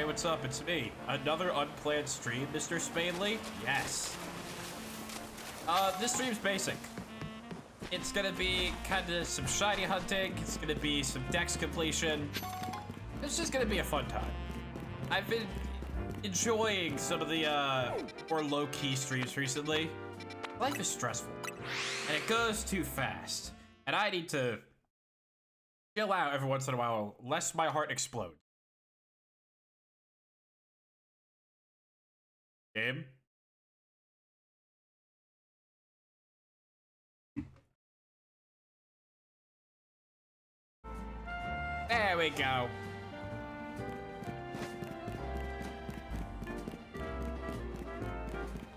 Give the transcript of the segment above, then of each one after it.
what's up? It's me. Another unplanned stream, Mr. SpadeSpadely? Yes. This stream's basic. It's gonna be kind of some shiny hunting. It's gonna be some dex completion. It's just gonna be a fun time. I've been enjoying some of the more low-key streams recently. Life is stressful, and it goes too fast. And I need to chill out every once in a while, lest my heart explode. Game? There we go.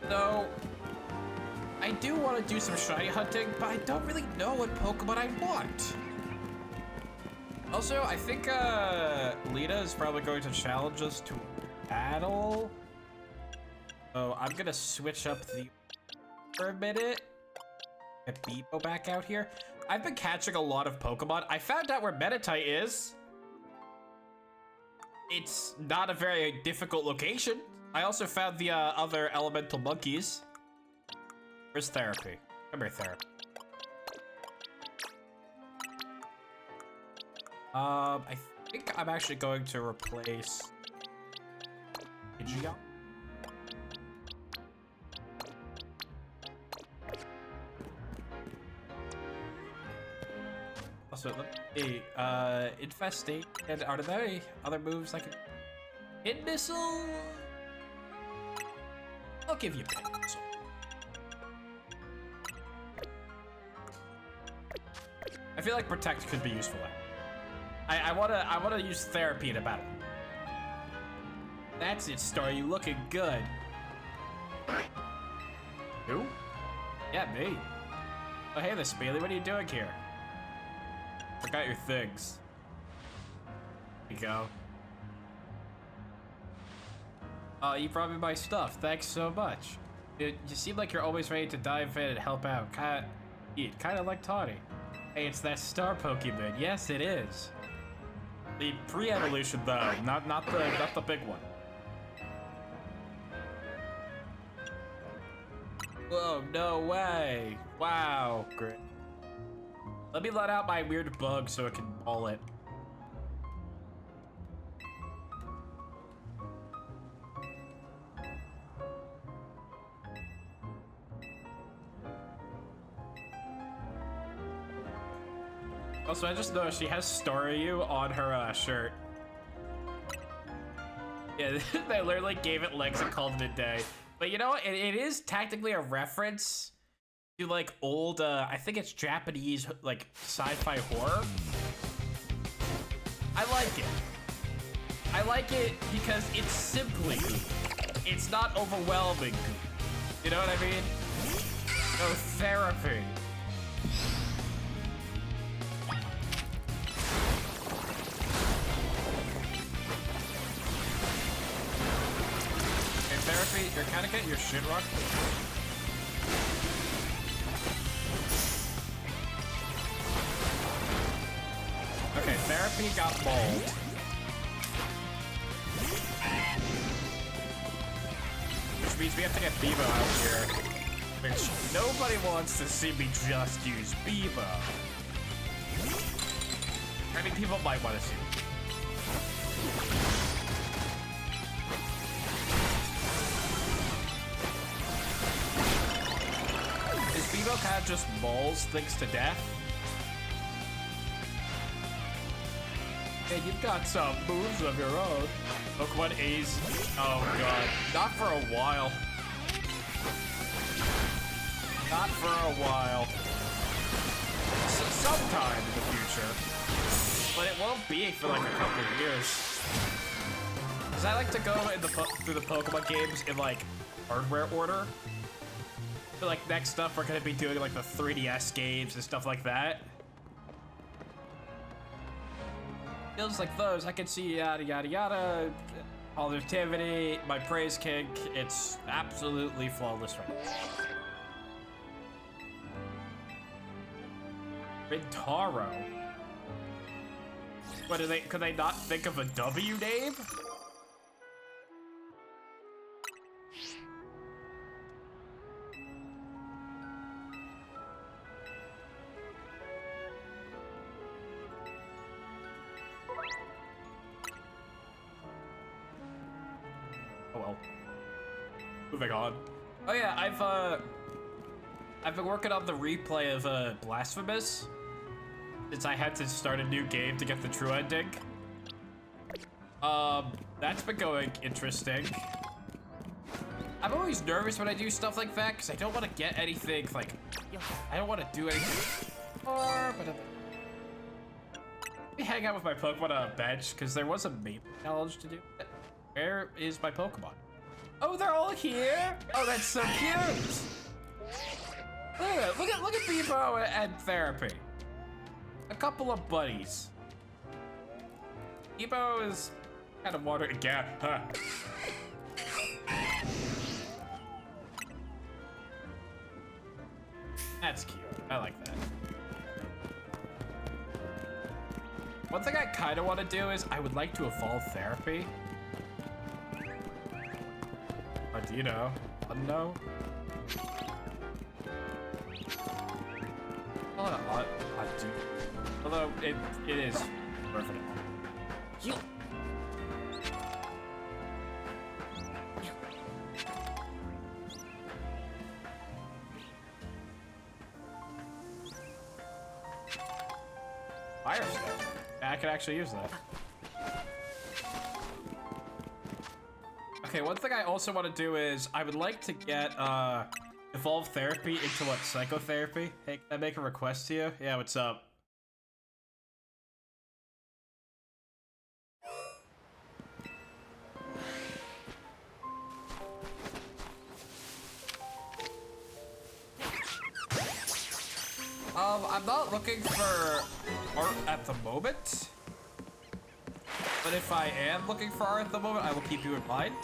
So, I do want to do some shiny hunting, but I don't really know what Pokemon I want. Also, I think Lita is probably going to challenge us to battle. So I'm gonna switch up the for a minute. Get Bebo back out here. I've been catching a lot of Pokemon. I found out where Meditite is. It's not a very difficult location. I also found the other elemental monkeys. Where's Therapy? Come here, Therapy. I think I'm actually going to replace Pidgeot. Also, let me Infestate. And are there any other moves I can... Pin Missile? I'll give you Pin Missile. I feel like Protect could be useful there. I wanna use Therapy in a battle. That's it, Star. You looking good. Who? Yeah, me. Oh, hey there, Spadely. What are you doing here? Forgot your things. There you go. You brought me my stuff. Thanks so much. You seem like you're always ready to dive in and help out. Kinda like Tawny. Hey, it's that star Pokemon. Yes, it is. The pre-evolution, though, not the big one. Whoa, no way. Wow, great. Let me let out my weird bug so it can maul it. Also, I just noticed she has Staryu on her shirt. Yeah, they literally gave it legs and called it a day. But you know what? It is technically a reference to like old, I think it's Japanese like sci-fi horror. I like it. I like it because it's simply good. It's not overwhelming good. You know what I mean? No therapy. Therapy, you're kind of getting your shit rocked. Okay, Therapy got mauled. Which means we have to get Bebo out here. Which nobody wants to see me just use Bebo. I mean, people might want to see it. Bebo kind of just mauls things to death. Yeah, you've got some moves of your own. Pokemon A's. Oh god. Not for a while. Not for a while. Sometime in the future. But it won't be for like a couple of years. Because I like to go in through the Pokemon games in like hardware order. Like next up we're gonna be doing like the 3DS games and stuff like that. Feels like those, I can see yada yada yada, positivity, my praise kink, it's absolutely flawless right now. Rintaro? What, could they not think of a W name? Oh well. Moving on. Oh yeah, I've been working on the replay of Blasphemous since I had to start a new game to get the true ending. That's been going interesting. I'm always nervous when I do stuff like that because I don't want to get anything like I don't want to do anything. Let me hang out with my Pokemon on a bench because there was a meme challenge to do. Where is my Pokemon? Oh, they're all here. Oh, that's so cute. Look at Bebo and Therapy. A couple of buddies. Bebo is kind of wandering. Yeah. Huh. That's cute. I like that. One thing I kind of want to do is I would like to evolve Therapy. Do you know? Unknow? Although it is perfect. You. Fire Stone. Yeah, I could actually use that. Okay, one thing I also want to do is I would like to get evolve Therapy into what, Psychotherapy? Hey, can I make a request to you? Yeah, what's up? I'm not looking for art at the moment. But if I am looking for art at the moment, I will keep you in mind.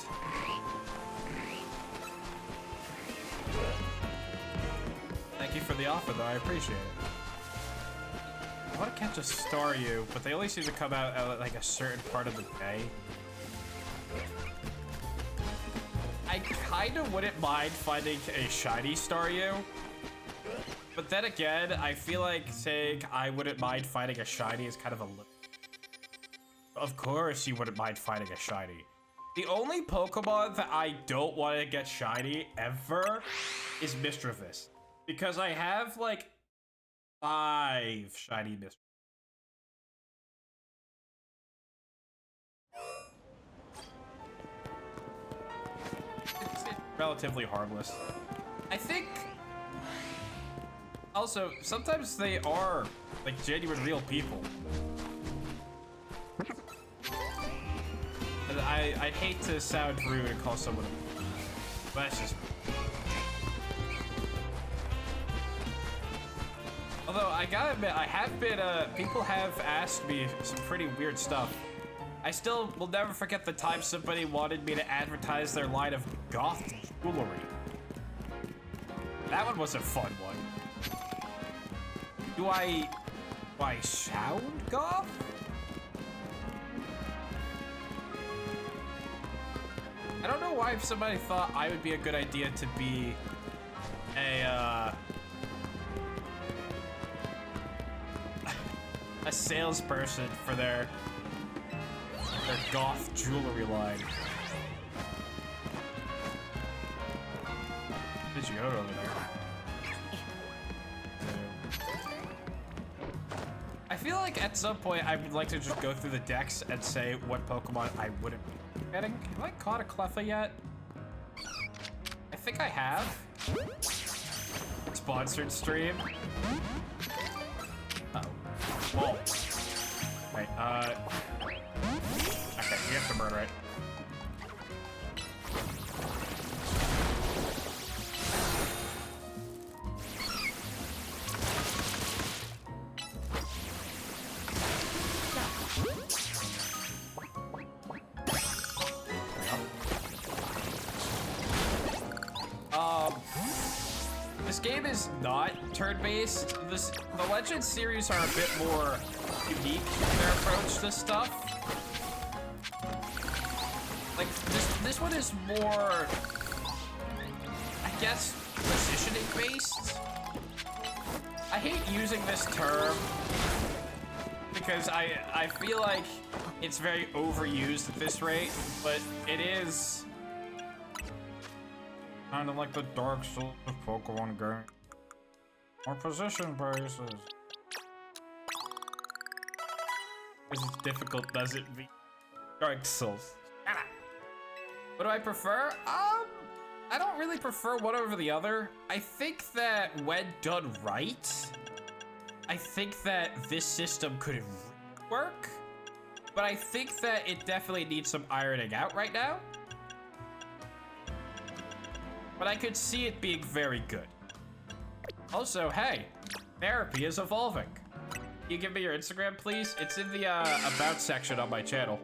Thank you for the offer, though. I appreciate it. I want to catch a Staryu, but they only seem to come out at like a certain part of the day. I kind of wouldn't mind finding a shiny Staryu. But then again, I feel like saying I wouldn't mind finding a shiny is kind of a little... Of course you wouldn't mind finding a shiny. The only Pokemon that I don't want to get shiny ever is Mischievous. Because I have like 5 shiny Mischievous. It's relatively harmless. I think... Also, sometimes they are like genuine real people. And I'd hate to sound rude and call someone a... But that's just... Although, I gotta admit, I have been, people have asked me some pretty weird stuff. I still will never forget the time somebody wanted me to advertise their line of goth jewelry. That one was a fun one. Do I sound goth? I don't know why somebody thought I would be a good idea to be a salesperson for their goth jewelry line. Did you go over there? I feel like at some point I would like to just go through the decks and say what Pokemon I wouldn't be getting. Have I caught a Cleffa yet? I think I have. Sponsored stream. Uh-oh. Whoa. Right, okay, we have to murder it. This game is not turn-based. The Legends series are a bit more unique in their approach to stuff. Like this one is more, I guess, positioning based. I hate using this term because I feel like it's very overused at this rate, but it is Kinda like the Dark Souls of Pokemon game. More position bases. Because it's difficult, does it be? Dark Souls. What do I prefer? I don't really prefer one over the other. I think that when done right, I think that this system could work, but I think that it definitely needs some ironing out right now. But I could see it being very good. Also, hey, therapy is evolving. Can you give me your Instagram, please? It's in the about section on my channel.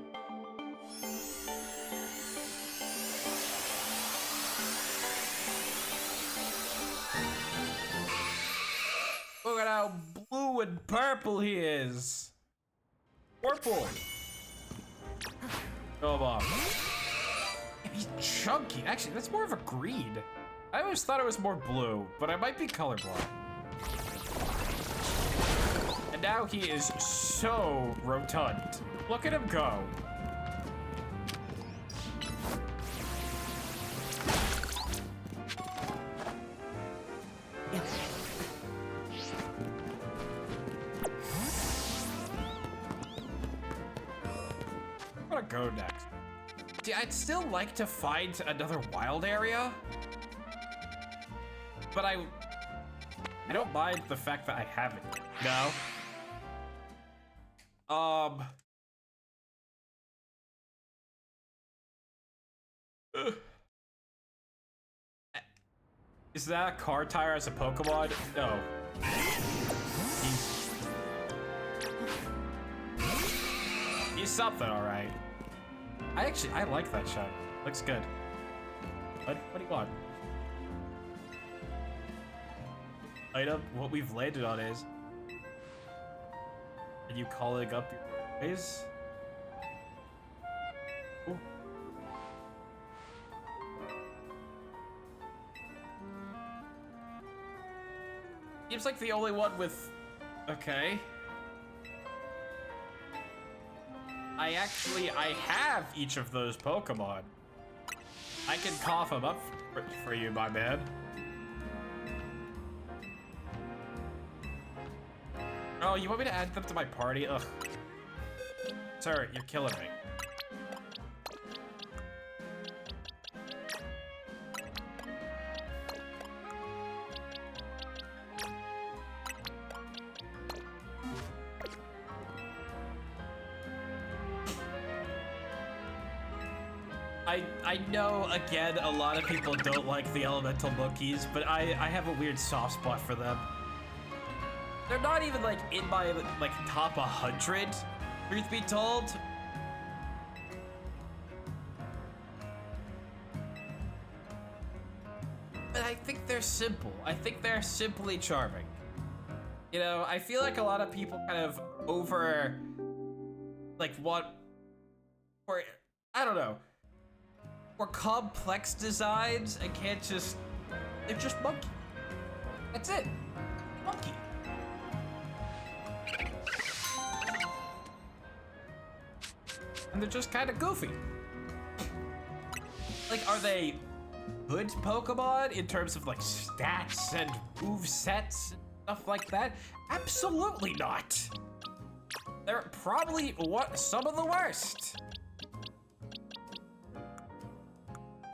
Look at how blue and purple he is. Purple. Come on. He's chunky. Actually, that's more of a green. I always thought it was more blue, but I might be colorblind. And now he is so rotund. Look at him go. I'm gonna go next. See, I'd still like to find another wild area, but I don't mind the fact that I haven't yet. No. Is that a car tire as a Pokemon? No. He's something, all right. I like that shot. Looks good. What do you want? Item, what we've landed on is... Are you calling up your ways? Ooh. Seems like the only one with... Okay. I have each of those Pokemon. I can cough them up for you, my man. Oh, you want me to add them to my party? Ugh. Sir, you're killing me. I know, again, a lot of people don't like the elemental monkeys, but I have a weird soft spot for them. They're not even, like, in my, like, top 100, truth be told. But I think they're simple. I think they're simply charming. You know, I feel like a lot of people kind of over, like, what, or, I don't know, more complex designs and can't just, they're just monkey. That's it, monkey. And they're just kind of goofy. Like, are they good Pokemon in terms of like stats and move sets and stuff like that? Absolutely not. They're probably some of the worst.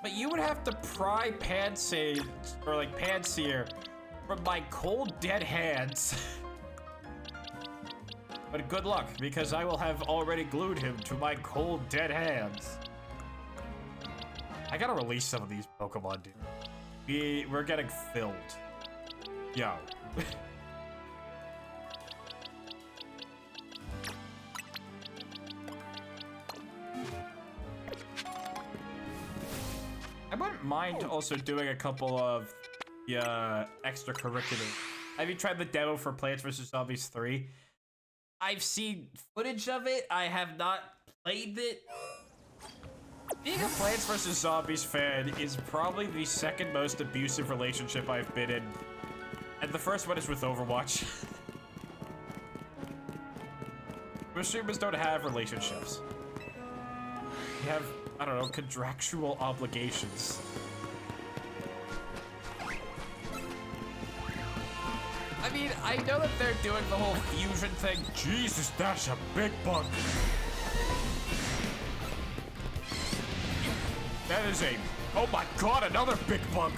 But you would have to pry Pansy, or like Panseer, from my cold dead hands. But good luck, because I will have already glued him to my cold dead hands. I gotta release some of these Pokemon, dude. We're getting filled. Yo. I wouldn't mind also doing a couple of the extracurricular. Have you tried the demo for Plants vs. Zombies 3? I've seen footage of it. I have not played it. Being a Plants vs. Zombies fan is probably the second most abusive relationship I've been in. And the first one is with Overwatch. Most streamers don't have relationships. You have, I don't know, contractual obligations. mean, I know that they're doing the whole fusion thing. Jesus, that's a big bug. That is a, oh my god, another big bug.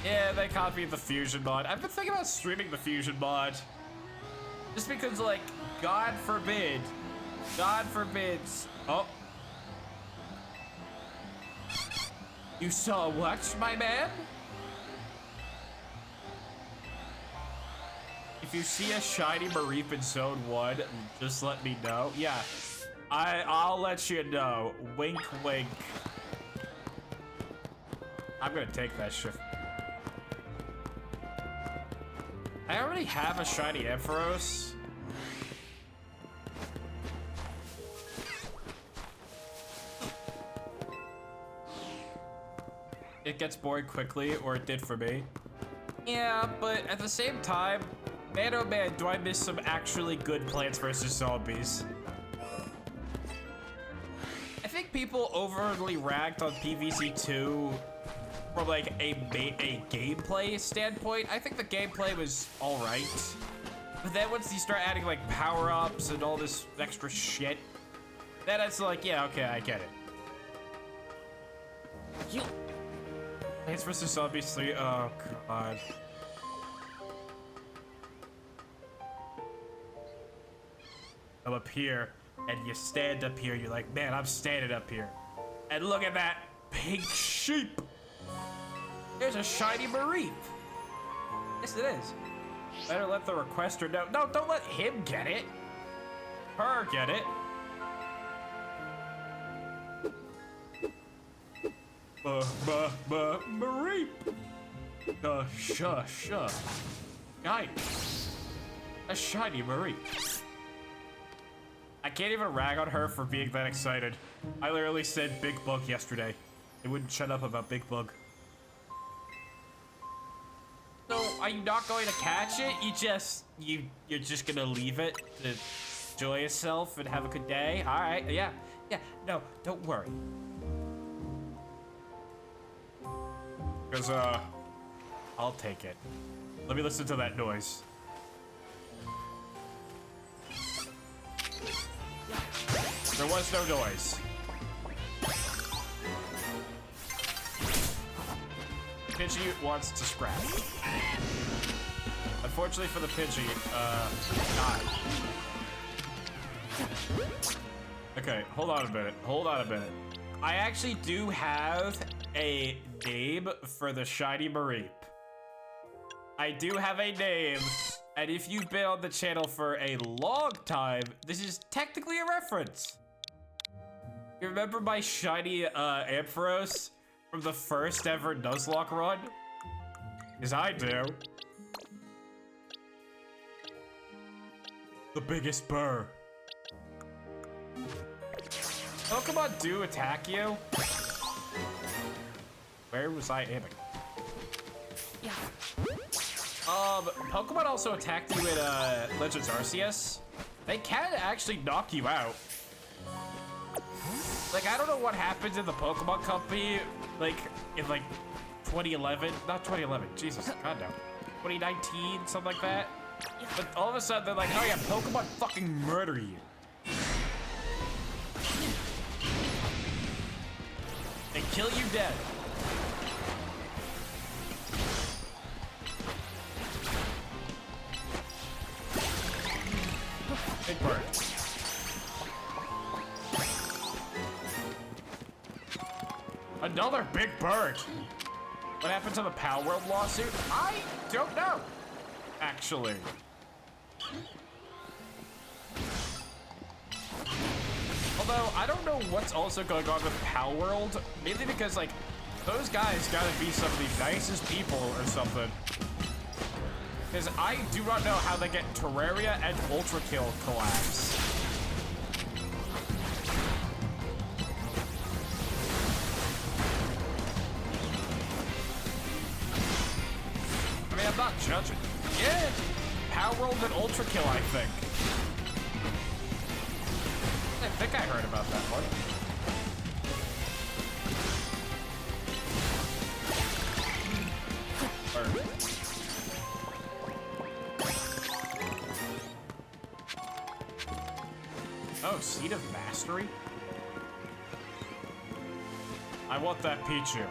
Yeah, they copied the fusion mod. I've been thinking about streaming the fusion mod. Just because, like, God forbids. Oh. You saw what, my man? If you see a shiny Mareep in Zone 1, just let me know. Yeah, I'll let you know. Wink, wink. I'm gonna take that shit. I already have a shiny Ampharos. It gets bored quickly, or it did for me. Yeah, but at the same time, man oh man, do I miss some actually good Plants vs. Zombies. I think people overly ragged on PvZ2 from like a gameplay standpoint. I think the gameplay was all right. But then once you start adding like power-ups and all this extra shit, then it's like, yeah, okay, I get it. Plants vs. Zombies 3, oh god. I'm up here, and you stand up here, you're like, man, I'm standing up here. And look at that pink sheep. There's a shiny Mareep. Yes, it is. Better let the requester know. No, don't let him get it. Her get it. Mareep. Shush. Guy. A shiny Mareep. I can't even rag on her for being that excited. I literally said Big Bug yesterday. They wouldn't shut up about Big Bug. So, are you not going to catch it? You're just gonna leave it to enjoy yourself and have a good day? Alright, yeah, no, don't worry. Because, I'll take it. Let me listen to that noise. There was no noise. Pidgey wants to scrap. Unfortunately for the Pidgey, died. Okay, hold on a minute. I actually do have a name for the shiny Mareep. I do have a name, and if you've been on the channel for a long time, this is technically a reference. You remember my shiny Ampharos from the first ever Nuzlocke run? Because I do. The biggest burr. Pokemon do attack you. Where was I aiming? Yeah. Pokemon also attacked you in Legends Arceus. They can actually knock you out. Like, I don't know what happened in the Pokemon Company, like, in, like, 2011. Not 2011, Jesus, God no. 2019, something like that. But all of a sudden, they're like, oh yeah, Pokemon fucking murder you. They kill you dead. Big bird. Another big bird. What happened to the Pal World lawsuit? I don't know, actually. Although, I don't know what's also going on with Pal World. Mainly because, like, those guys gotta be some of the nicest people or something. Because I do not know how they get Terraria and Ultra Kill collabs. I mean, I'm not judging. Yeah, Power World and Ultra Kill, I think. I think I heard about that one. mystery. I want that Pichu.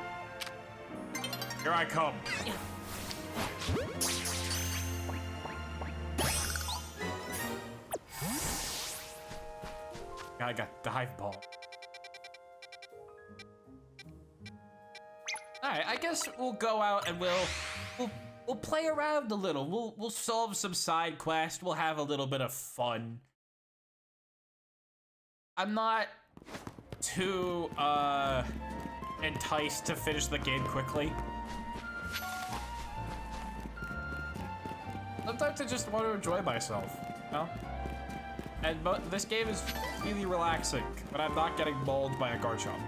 Here I come. I got dive ball. Alright, I guess we'll go out and we'll play around a little. We'll solve some side quests. We'll have a little bit of fun. I'm not too enticed to finish the game quickly. Sometimes I just want to enjoy myself, you know? And this game is really relaxing when I'm not getting mauled by a Garchomp.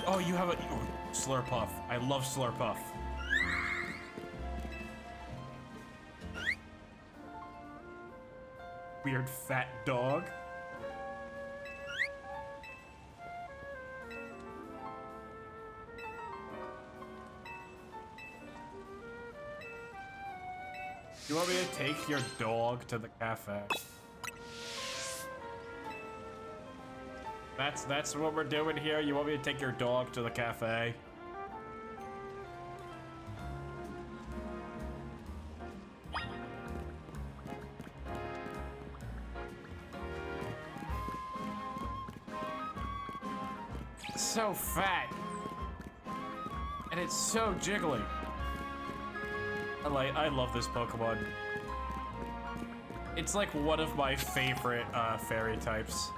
Oh, you have a Slurpuff. I love Slurpuff. Weird fat dog. You want me to take your dog to the cafe? That's what we're doing here? You want me to take your dog to the cafe? It's so fat. And it's so jiggly. I love this Pokemon. It's like one of my favorite fairy types.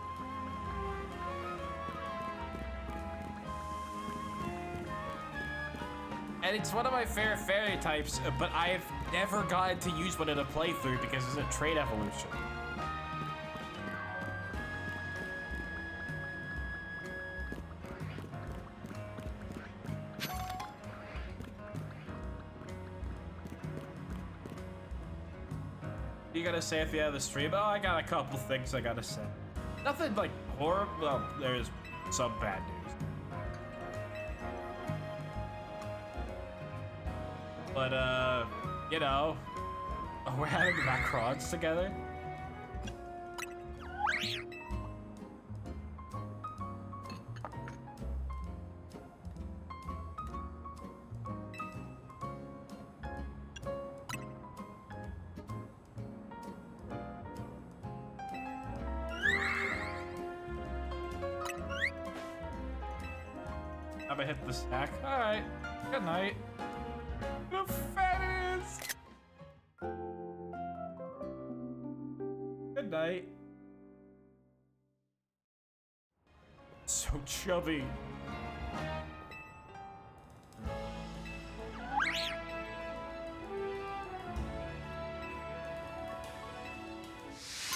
And it's one of my favorite fairy types, but I've never gotten to use one in a playthrough because it's a trait evolution. You gotta say at the end of the stream? Oh, I got a couple things I gotta say. Nothing like horrible. Well, there's some bad news. But, you know, we're having Macrons together. I'm gonna hit the stack. All right. Good night. The fattest. Good night. So chubby.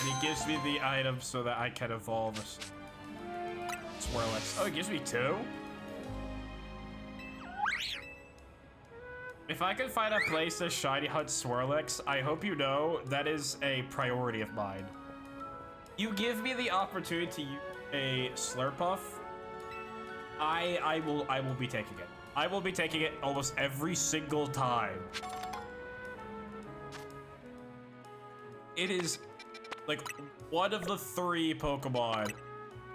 And he gives me the item so that I can evolve a Swirlix. Oh, he gives me 2? If I can find a place to shiny hunt Swirlix, I hope you know that is a priority of mine. You give me the opportunity to use a Slurpuff, I will be taking it. I will be taking it almost every single time. It is like one of the 3 Pokemon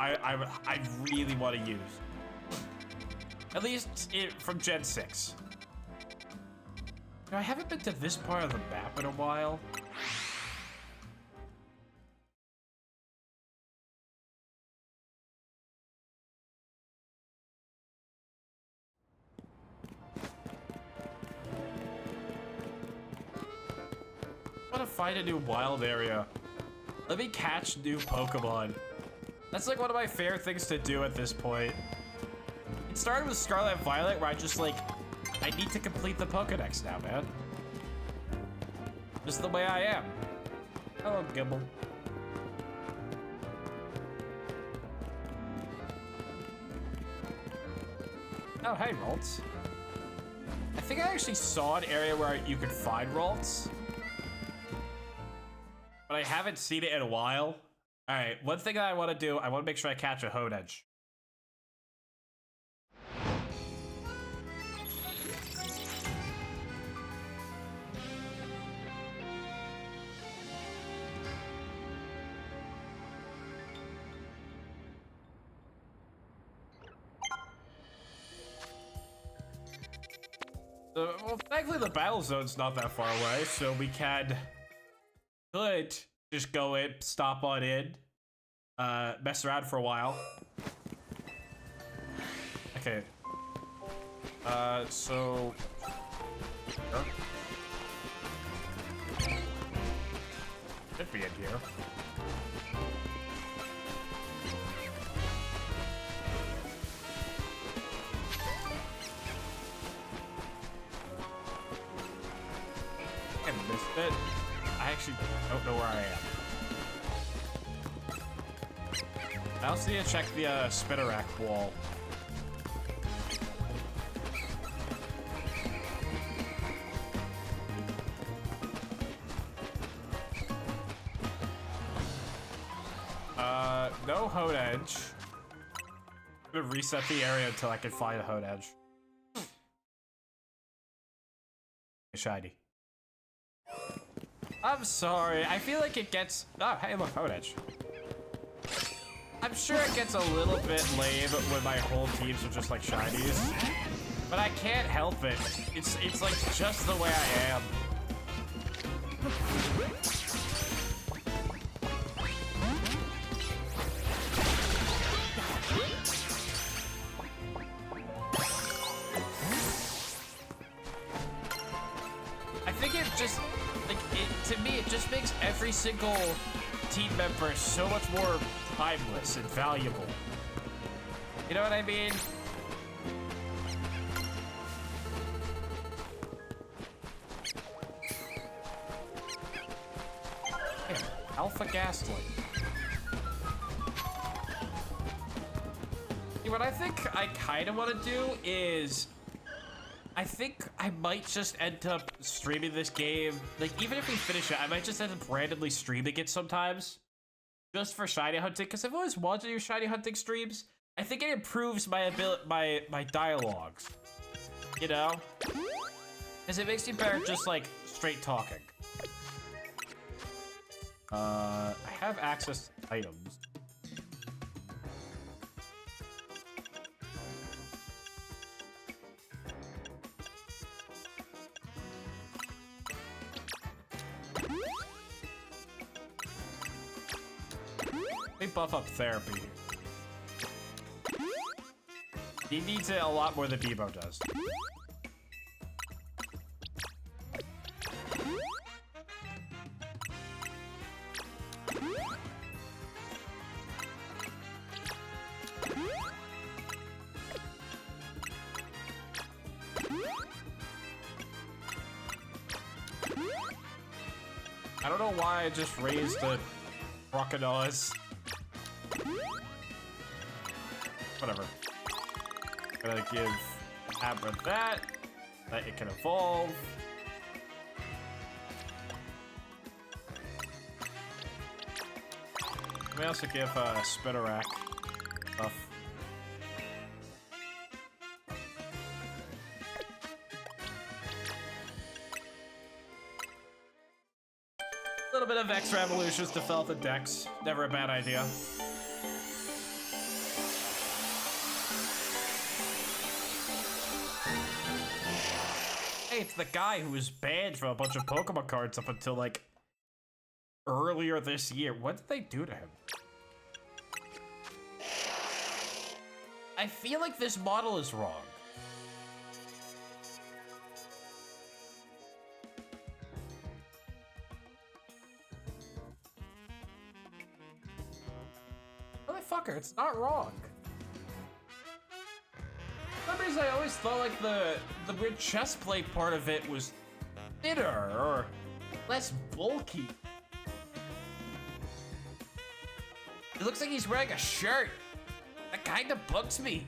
I really want to use. At least from Gen 6. I haven't been to this part of the map in a while. I want to find a new wild area. Let me catch new Pokemon. That's like one of my favorite things to do at this point. It started with Scarlet and Violet, where I just like, I need to complete the Pokedex now, man. Just the way I am. Hello, Gibble. Oh, hey, Ralts. I think I actually saw an area where you could find Ralts, but I haven't seen it in a while. All right, one thing that I want to do, I want to make sure I catch a Honedge. Well, thankfully the battle zone's not that far away, so we could just go in, stop on in, mess around for a while. Okay. So... Sure. Should be in here. I missed it. I actually don't know where I am. I also need to check the Spinnerack wall. No Hode Edge. I'm gonna reset the area until I can find a Hode Edge. Shiny. I'm sorry. I feel like it gets... Oh, hey, look, Hode Edge. I'm sure it gets a little bit lame when my whole teams are just like shinies, but I can't help it. It's like just the way I am. I think it just, like, to me, it just makes every single team member so much more timeless and valuable. You know what I mean? Damn, Alpha Gaslight. See, what I think I kind of want to do is... I think I might just end up streaming this game. Like, even if we finish it, I might just end up randomly streaming it sometimes. Just for shiny hunting, because I've always wanted to do shiny hunting streams. I think it improves my ability, my dialogues. You know? Because it makes me better just, like, straight talking. I have access to items. Let me buff up therapy. He needs it a lot more than Debo does. I don't know why I just raised the crocodiles. Whatever. Gonna give Abra that it can evolve. We also give Spinnerack stuff. A little bit of extra evolutions to fill out the decks. Never a bad idea. Hey, it's the guy who was banned from a bunch of Pokemon cards up until, like, earlier this year. What did they do to him? I feel like this model is wrong. Motherfucker, it's not wrong. For some reason, I always thought like the weird chest plate part of it was thinner or less bulky. It looks like he's wearing a shirt. That kind of bugs me.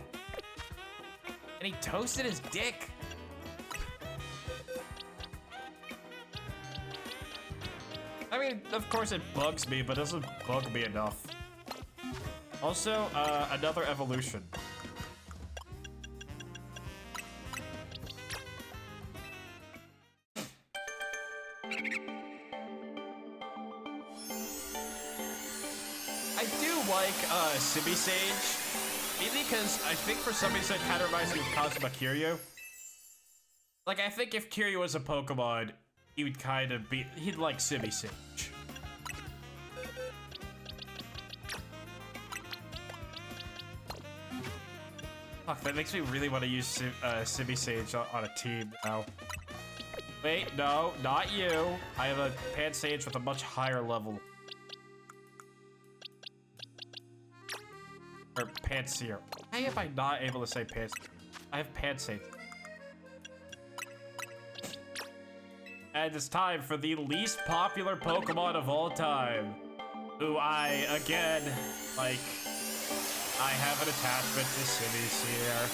And he toasted his dick. I mean, of course it bugs me, but it doesn't bug me enough. Also, another evolution. I do like Simi Sage, mainly because I think for some reason it kind of reminds me of Kazuma Kiryu. Like, I think if Kiryu was a Pokemon, he would kind of be... He'd like Simi Sage. Fuck, that makes me really want to use Simi Sage on a team now. Wait, no, not you. I have a Pansage with a much higher level. Or Panseer. Why am I not able to say Pans? I have Pansage. And it's time for the least popular Pokemon of all time. Who I, again, like, I have an attachment to Simisear.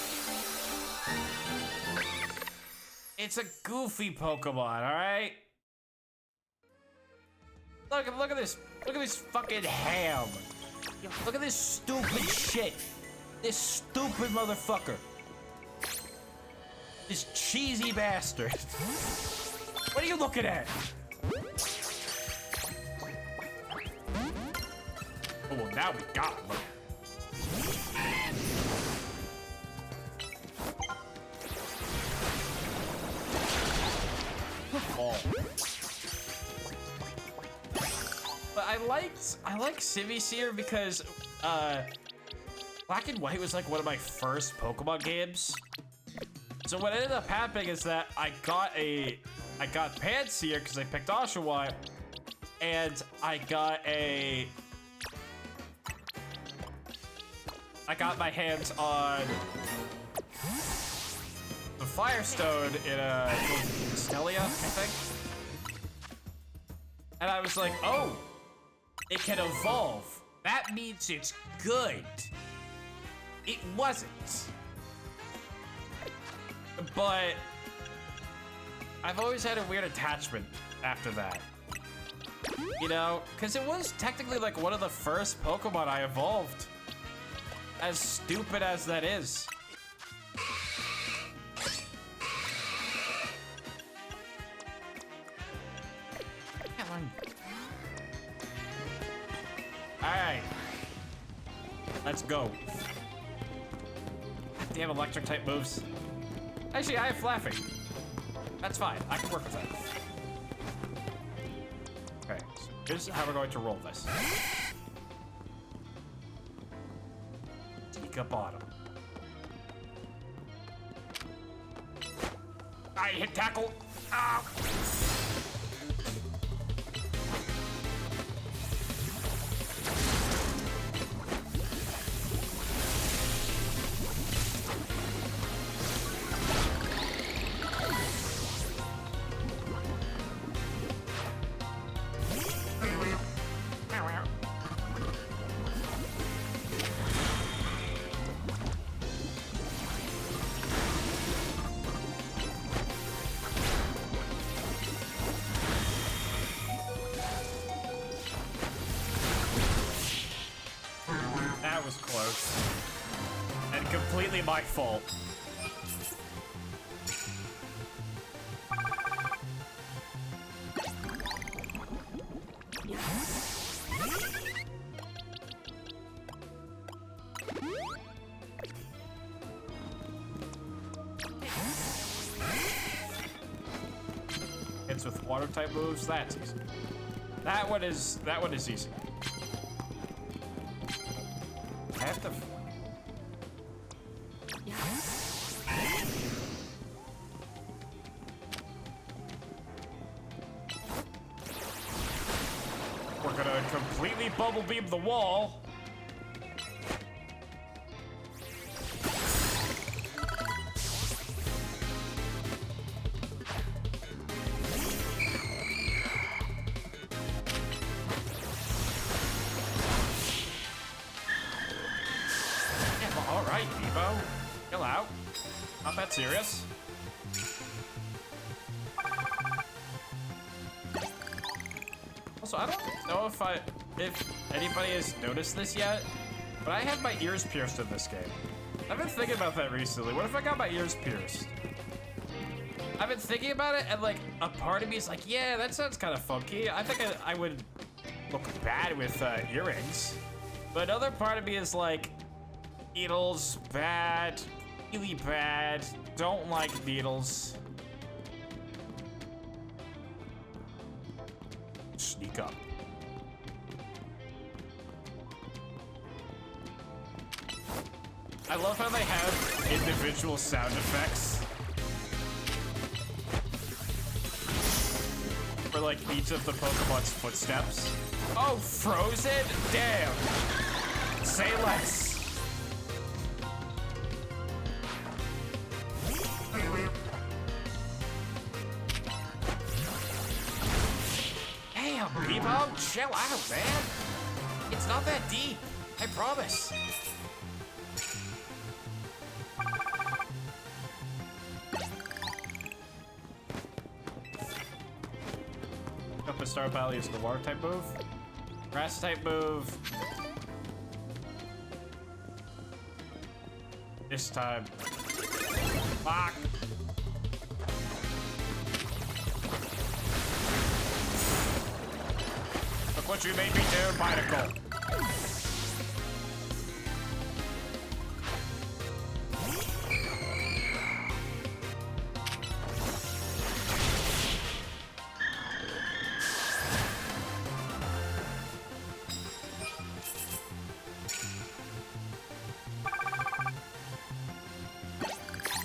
It's a goofy Pokemon, alright? Look at this. Look at this fucking ham. Look at this stupid shit. This stupid motherfucker. This cheesy bastard. What are you looking at? Oh, well, now we got him. Oh. But I like Simisear because Black and White was like one of my first Pokemon games. So what ended up happening is that I got Pansear because I picked Oshawott, and I got my hands on the Firestone in a Stelia, I think. And I was like, oh, it can evolve. That means it's good. It wasn't. But I've always had a weird attachment after that. You know, because it was technically like one of the first Pokemon I evolved. As stupid as that is. Alright. Let's go. Do you have electric type moves? Actually, I have Flapping. That's fine. I can work with that. Okay, so here's how we're going to roll this. Sneak up on him. I hit tackle. Ah. That was close. And completely my fault. Hits with water type moves, that's easy. That one is easy. I have to. We're gonna completely bubble beam the wall. Alright, Evo. Chill out. Not that serious. Also, I don't know if anybody has noticed this yet, but I have my ears pierced in this game. I've been thinking about that recently. What if I got my ears pierced? I've been thinking about it, and like, a part of me is like, yeah, that sounds kind of funky. I think I would look bad with earrings. But another part of me is like, needles, bad, really bad, don't like needles. Sneak up. I love how they have individual sound effects for like each of the Pokemon's footsteps. Oh, frozen? Damn. Say less. Damn, Bebo, chill out, man. It's not that deep. I promise. Up and Star Valley is the water type move. Grass type move. This time. Fuck. Look what you made me do, Binacle.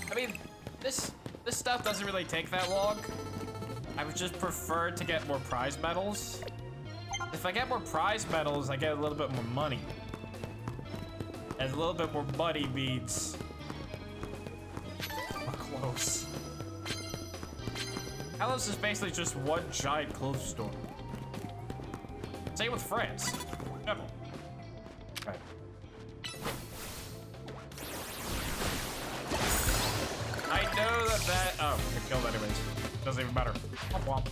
I mean, this stuff doesn't really take that long. I would just prefer to get more prize medals. If I get more prize medals, I get a little bit more money. And a little bit more money means we're close. Kalos is basically just one giant clothes store. Same with France. Never. Okay. I know that oh, I killed anyways. Doesn't even matter. Womp womp.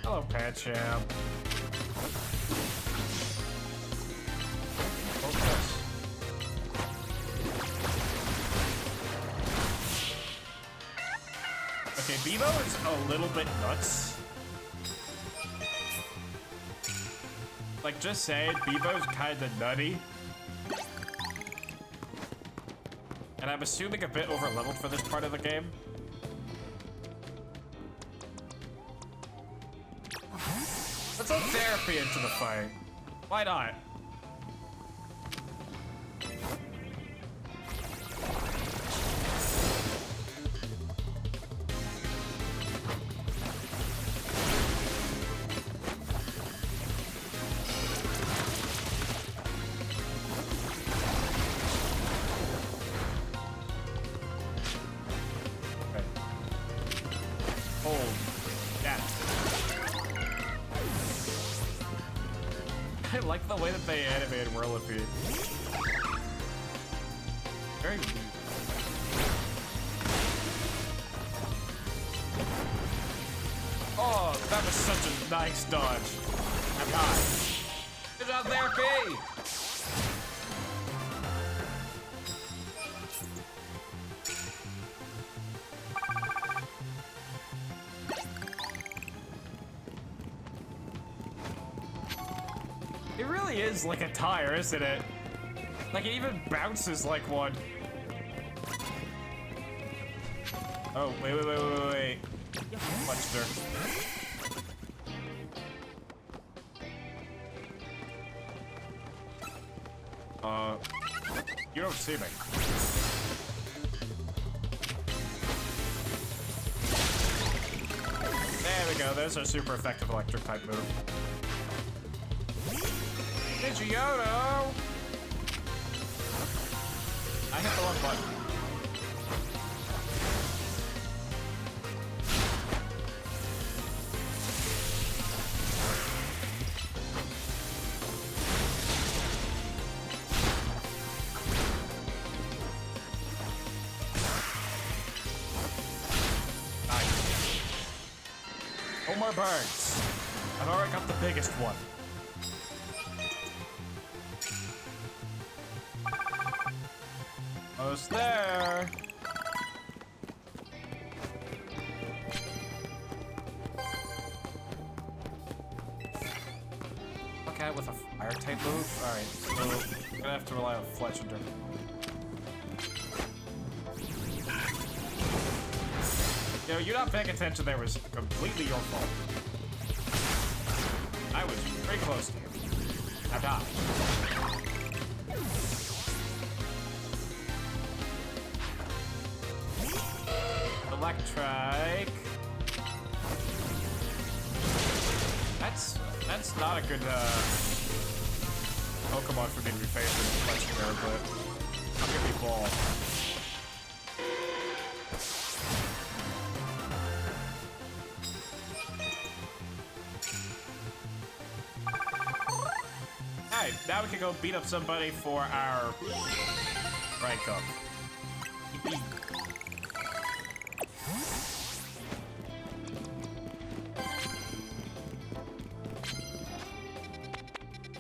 Hello, Patcham. Focus. Okay, Bebo is a little bit nuts. Like, just saying, Bebo's kinda nutty. And I'm assuming a bit over-leveled for this part of the game. Let's throw therapy into the fight. Why not? I like the way that they animated Whirlipede. Very neat. Oh, that was such a nice dodge. I'm hot. Good job there, B! It really is like a tire, isn't it? Like, it even bounces like one. Oh, wait. Punched her. You don't see me. There we go, there's our super effective electric type move. Pidgeotto! I hit the wrong button. Nice. No more birds. I've already got the biggest one. Almost there. Okay, with a fire type move? Alright, so I'm gonna have to rely on Fletchender. You know, you not paying attention there was completely your fault. I was very close to you. Now die. Electric. That's not a good Pokemon for me to be facing legendary, but I'll give me ball. Hey, now we can go beat up somebody for our rank up.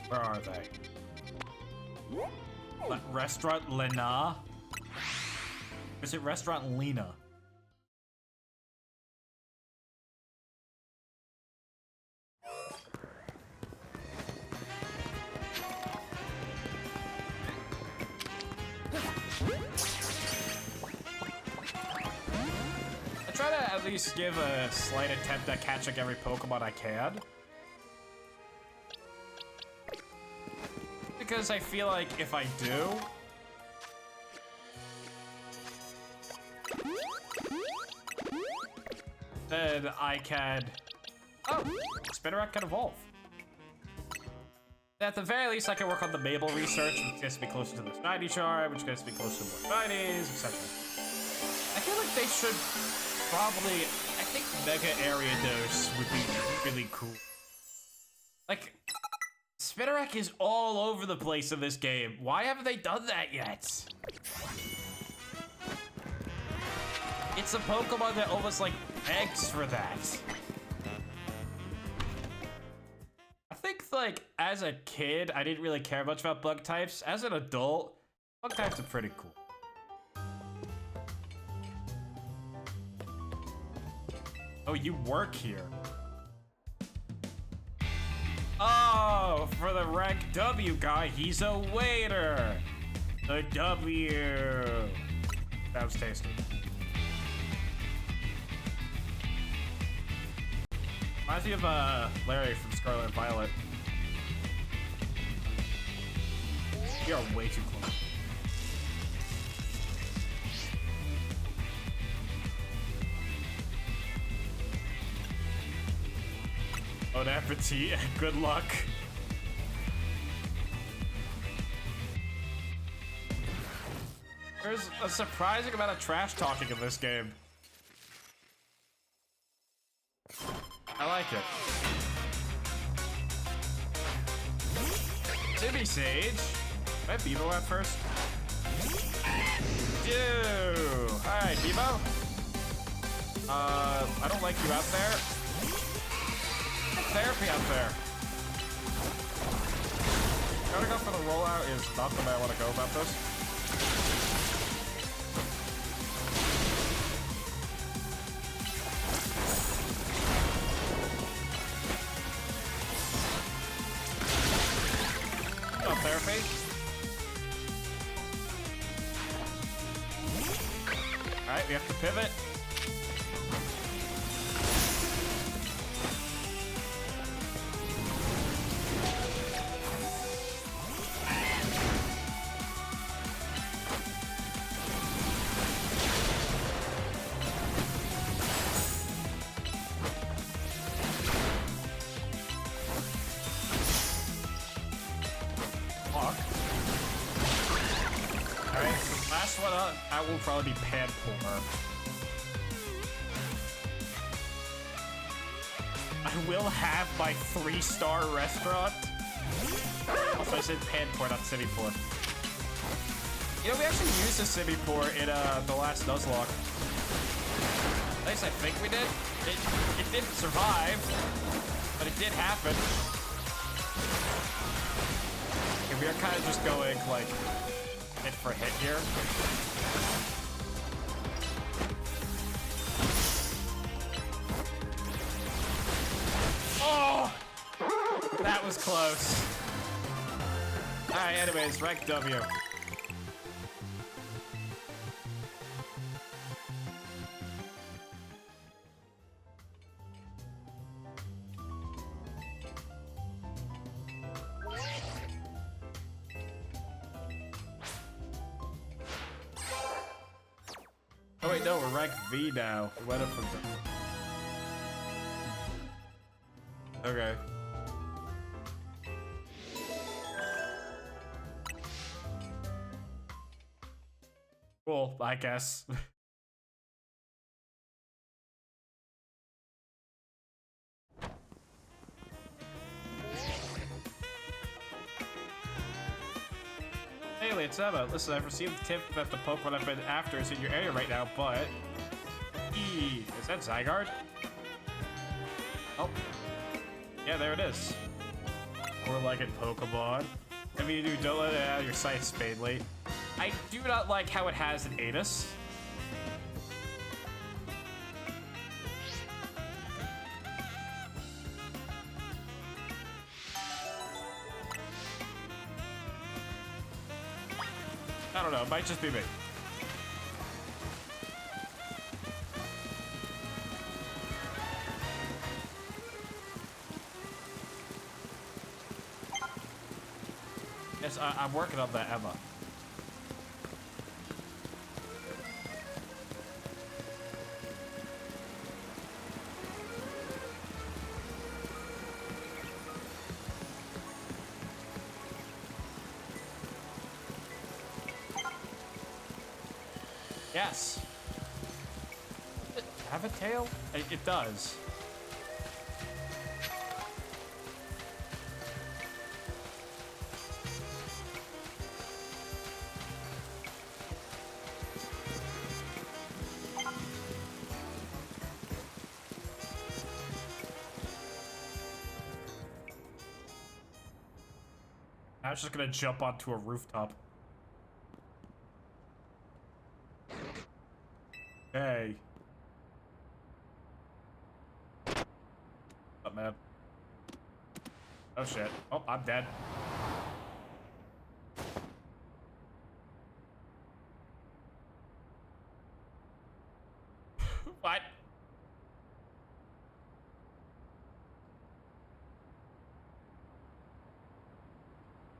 Where are they? Restaurant Lena? Or is it Restaurant Lena? I try to at least give a slight attempt at catching every Pokemon I can. Because I feel like if I do, then I can... Oh, Spinarak can evolve. At the very least, I can work on the Mabel research, which gets me closer to the shiny charm, which gets me closer to more shinies, etc. I feel like they should probably... I think Mega Area Dose would be really cool. Like... Spinarak is all over the place in this game. Why haven't they done that yet? It's a Pokemon that almost like begs for that. I think like as a kid, I didn't really care much about bug types. As an adult, bug types are pretty cool. Oh, you work here. Oh, for the rank W guy, he's a waiter. The W. That was tasty. Reminds me of Larry from Scarlet and Violet. You are way too close. Bon appetit and good luck. There's a surprising amount of trash talking in this game. I like it. Timmy Sage. Can I Bevo at first? Ew. Alright, Bevo. I don't like you out there. Therapy out there. Gotta go for the rollout is not the way I want to go about this. No therapy. Alright, we have to pivot. Will probably be Panpour. I will have my 3-star restaurant. Also, I said Panpour, not Citypour. You know, we actually used a Citypour in the last Nuzlocke. At least I think we did. It didn't survive, but it did happen. And we are kind of just going like hit for hit here. Oh! That was close. Alright, anyways, rank W. wait, no, we're rank V now. We went up from the... Okay. Cool, I guess. Hey, it's Emma. Listen, I've received the tip that the Pokemon I've been after is in your area right now, but... Is that Zygarde? Oh. Yeah, there it is. Four-legged Pokemon. I mean, you don't let it out of your sight, Spadely. I do not like how it has an anus. I don't know, it might just be me. Yes, I'm working on that, Emma. Yes. Does it have a tail? It does. I was just gonna jump onto a rooftop. Hey. What's up, man? Oh shit. Oh, I'm dead. What?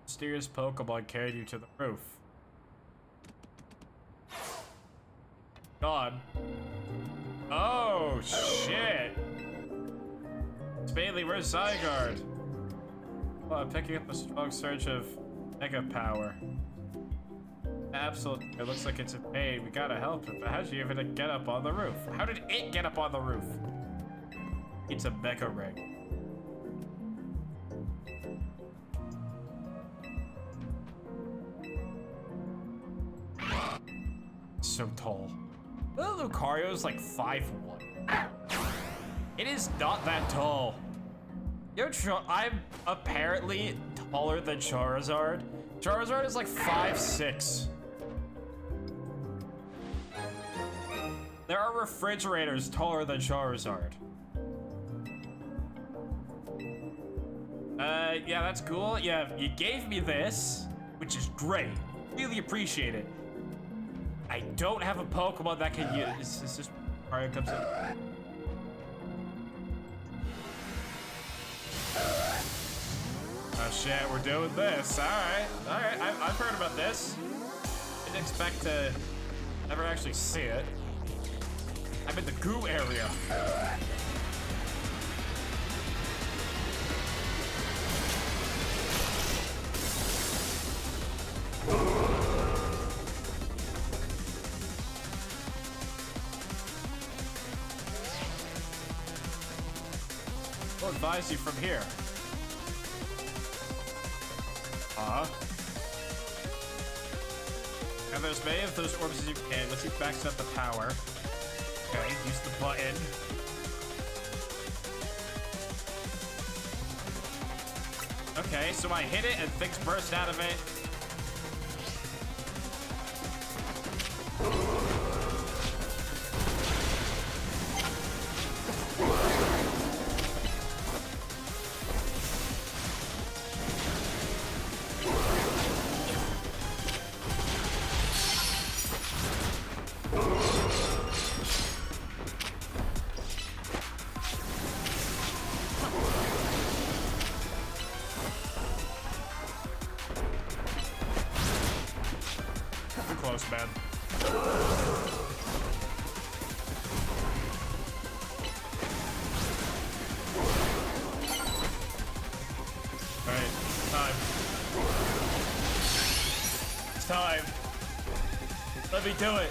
Mysterious Pokemon carried you to the roof. God. Oh, shit. Spadely, where's Zygarde? Oh, I'm picking up a strong surge of mega power. Absolutely. It looks like it's in pain. We gotta help it. But how'd you even get up on the roof? How did it get up on the roof? It's a mega ring. So tall. Lucario's like 5'1". It is not that tall. Yo, I'm apparently taller than Charizard. Charizard is like 5'6". There are refrigerators taller than Charizard. Yeah, that's cool. Yeah, you gave me this, which is great. Really appreciate it. I don't have a Pokemon that can use. Is this Mario comes in? Oh shit, we're doing this. Alright, alright. I've heard about this. Didn't expect to ever actually see it. I'm in the goo area. We'll advise you from here. And there's many of those orbs as you can. Let's see if maxes out the power. Okay, use the button. Okay, so I hit it and things burst out of it. Close, man. time. It's time. Let me do it.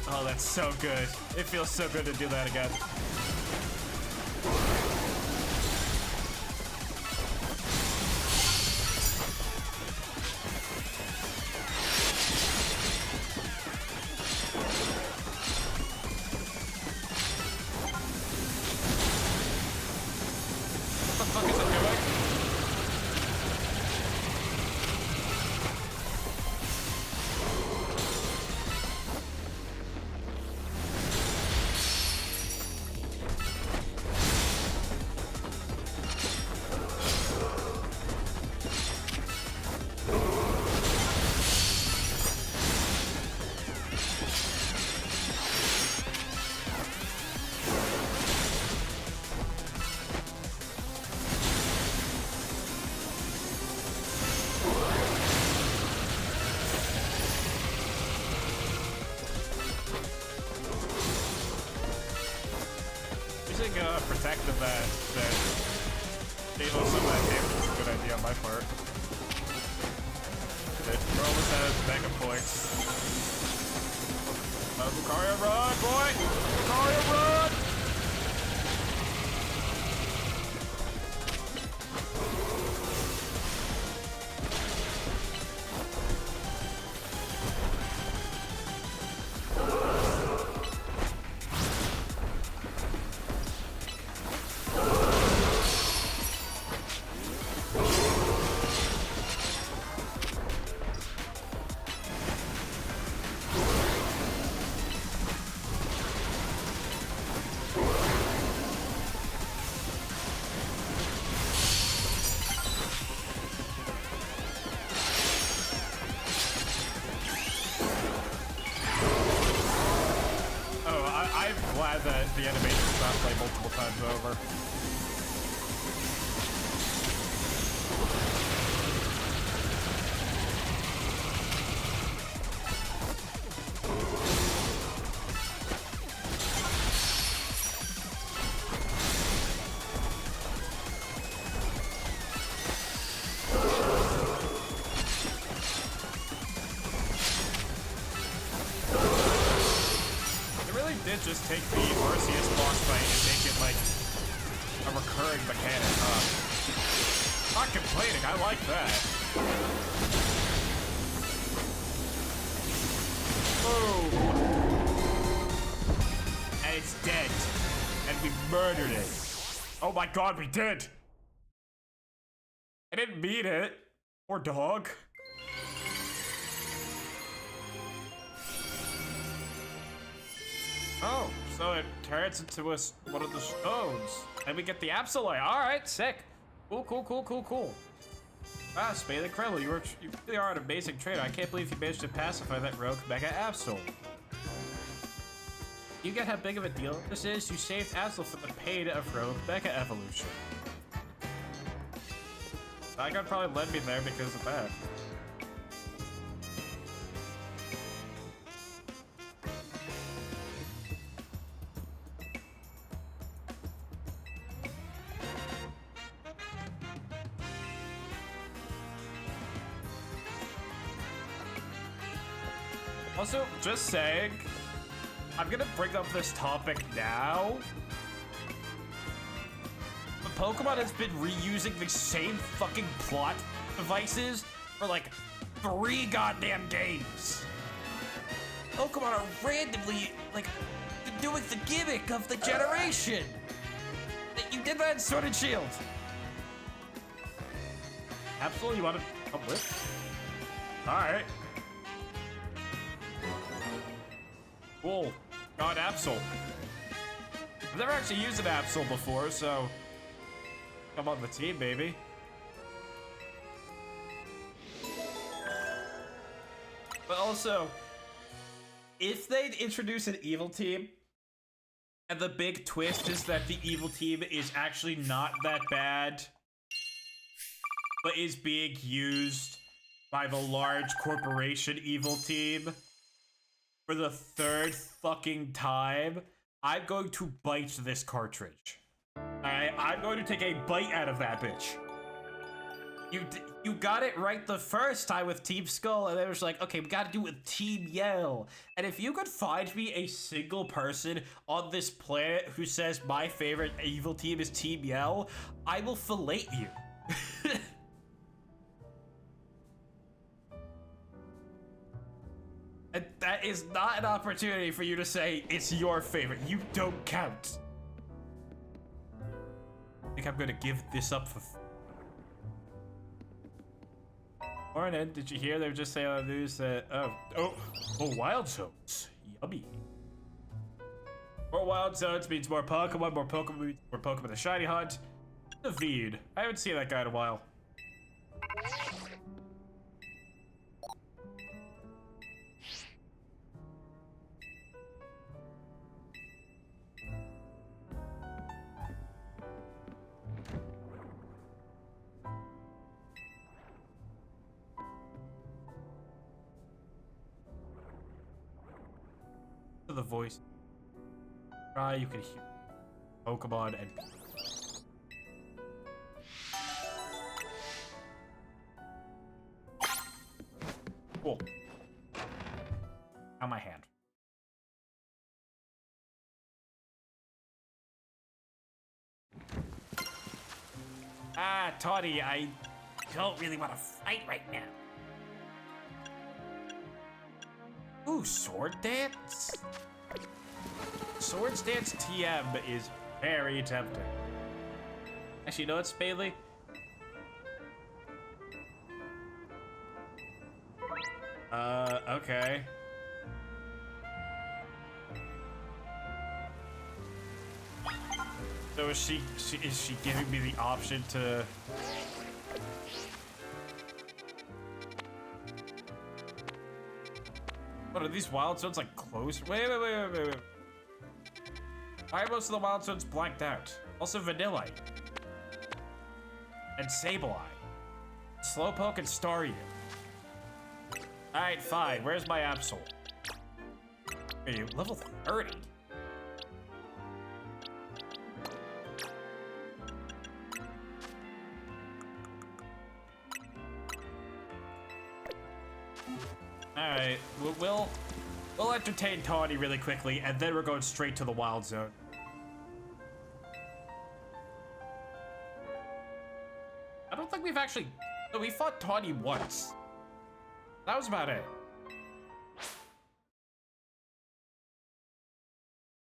Oh, that's so good. It feels so good to do that again. Protective that deal some of that damage is a good idea on my part. We're almost out of mega points. Lucario, run, boy! Lucario, run! Glad that the animation does not play multiple times over. Just take the Arceus boss fight and make it like a recurring mechanic, huh? Not complaining, I like that. Boom! And it's dead. And we murdered it. Oh my god, we did! I didn't mean it. Poor dog. Oh, so it turns into one of the stones. And we get the Absolite. Alright, sick. Cool. Ah, Spade incredible. You really are an amazing trainer. I can't believe you managed to pacify that rogue Mega Absol. You get how big of a deal this is? You saved Absol from the pain of rogue Mega Evolution. I got probably led me there because of that. Also, just saying, I'm gonna bring up this topic now. But Pokemon has been reusing the same fucking plot devices for like 3 goddamn games. Pokemon are randomly, like, doing the gimmick of the generation. You did that in Sword and Shield. Absolutely, you want to come with? Alright. Cool. Got Absol. I've never actually used an Absol before, so come on the team, baby. But also, if they'd introduce an evil team, and the big twist is that the evil team is actually not that bad, but is being used by the large corporation evil team, for the third fucking time, I'm going to bite this cartridge. Alright, I'm going to take a bite out of that bitch. You got it right the first time with Team Skull, and then it was like, okay, we gotta do it with Team Yell. And if you could find me a single person on this planet who says my favorite evil team is Team Yell, I will fillet you. And that is not an opportunity for you to say it's your favorite. You don't count. I think I'm gonna give this up for... Morning, did you hear they were just saying on the news that, oh, Wild Zones. Yummy. More Wild Zones means more Pokemon means more Pokemon to shiny hunt. Naveed. I haven't seen that guy in a while. The voice. Try, you can hear Pokemon and cool. On my hand. Ah, Toddy, I don't really want to fight right now. Ooh, Sword Dance? Sword Dance TM is very tempting. Actually, you know what, Spadely? Okay. So is she giving me the option to... What, are these wild zones like closed? Wait. Why are most of the wild zones blacked out? Also Vanillite. And Sableye. Slowpoke and Staryu. Alright, fine. Where's my Absol? Are you level 30? Alright, we'll entertain Tawny really quickly, and then we're going straight to the wild zone. I don't think we've actually... No, we fought Tawny once. That was about it.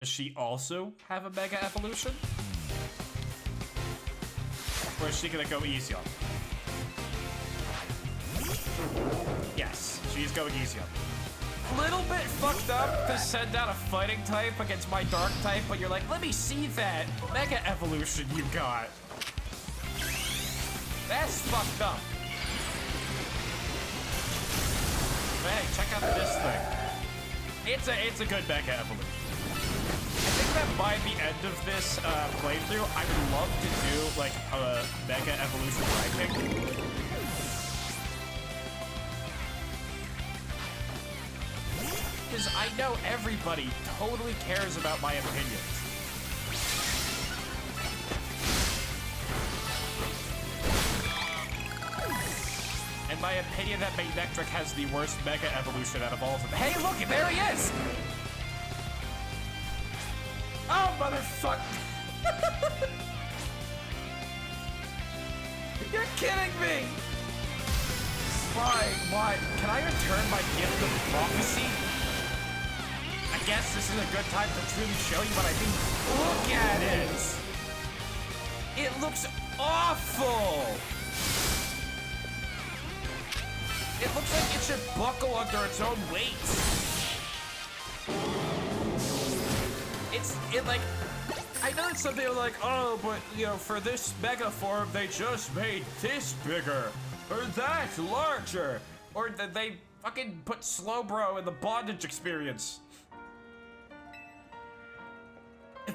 Does she also have a Mega Evolution? Or is she gonna go easy on? Yes, she's going easy on. Little bit fucked up to send out a fighting type against my dark type, but you're like, let me see that Mega Evolution you got. That's fucked up. But hey, check out this thing. It's a good Mega Evolution. I think that by the end of this playthrough, I would love to do like a Mega Evolution ranking. Because I know everybody totally cares about my opinions. And my opinion that Magnetric has the worst Mega Evolution out of all of them. Hey, look, there he is! Oh, motherfucker! You're kidding me! Why? Can I return my gift of prophecy? I guess this is a good time to truly show you what I mean. Look at it! It looks awful! It looks like it should buckle under its own weight. It like, I know it's something like, oh, but you know, for this mega form, they just made this bigger, or that larger, or they fucking put Slowbro in the bondage experience.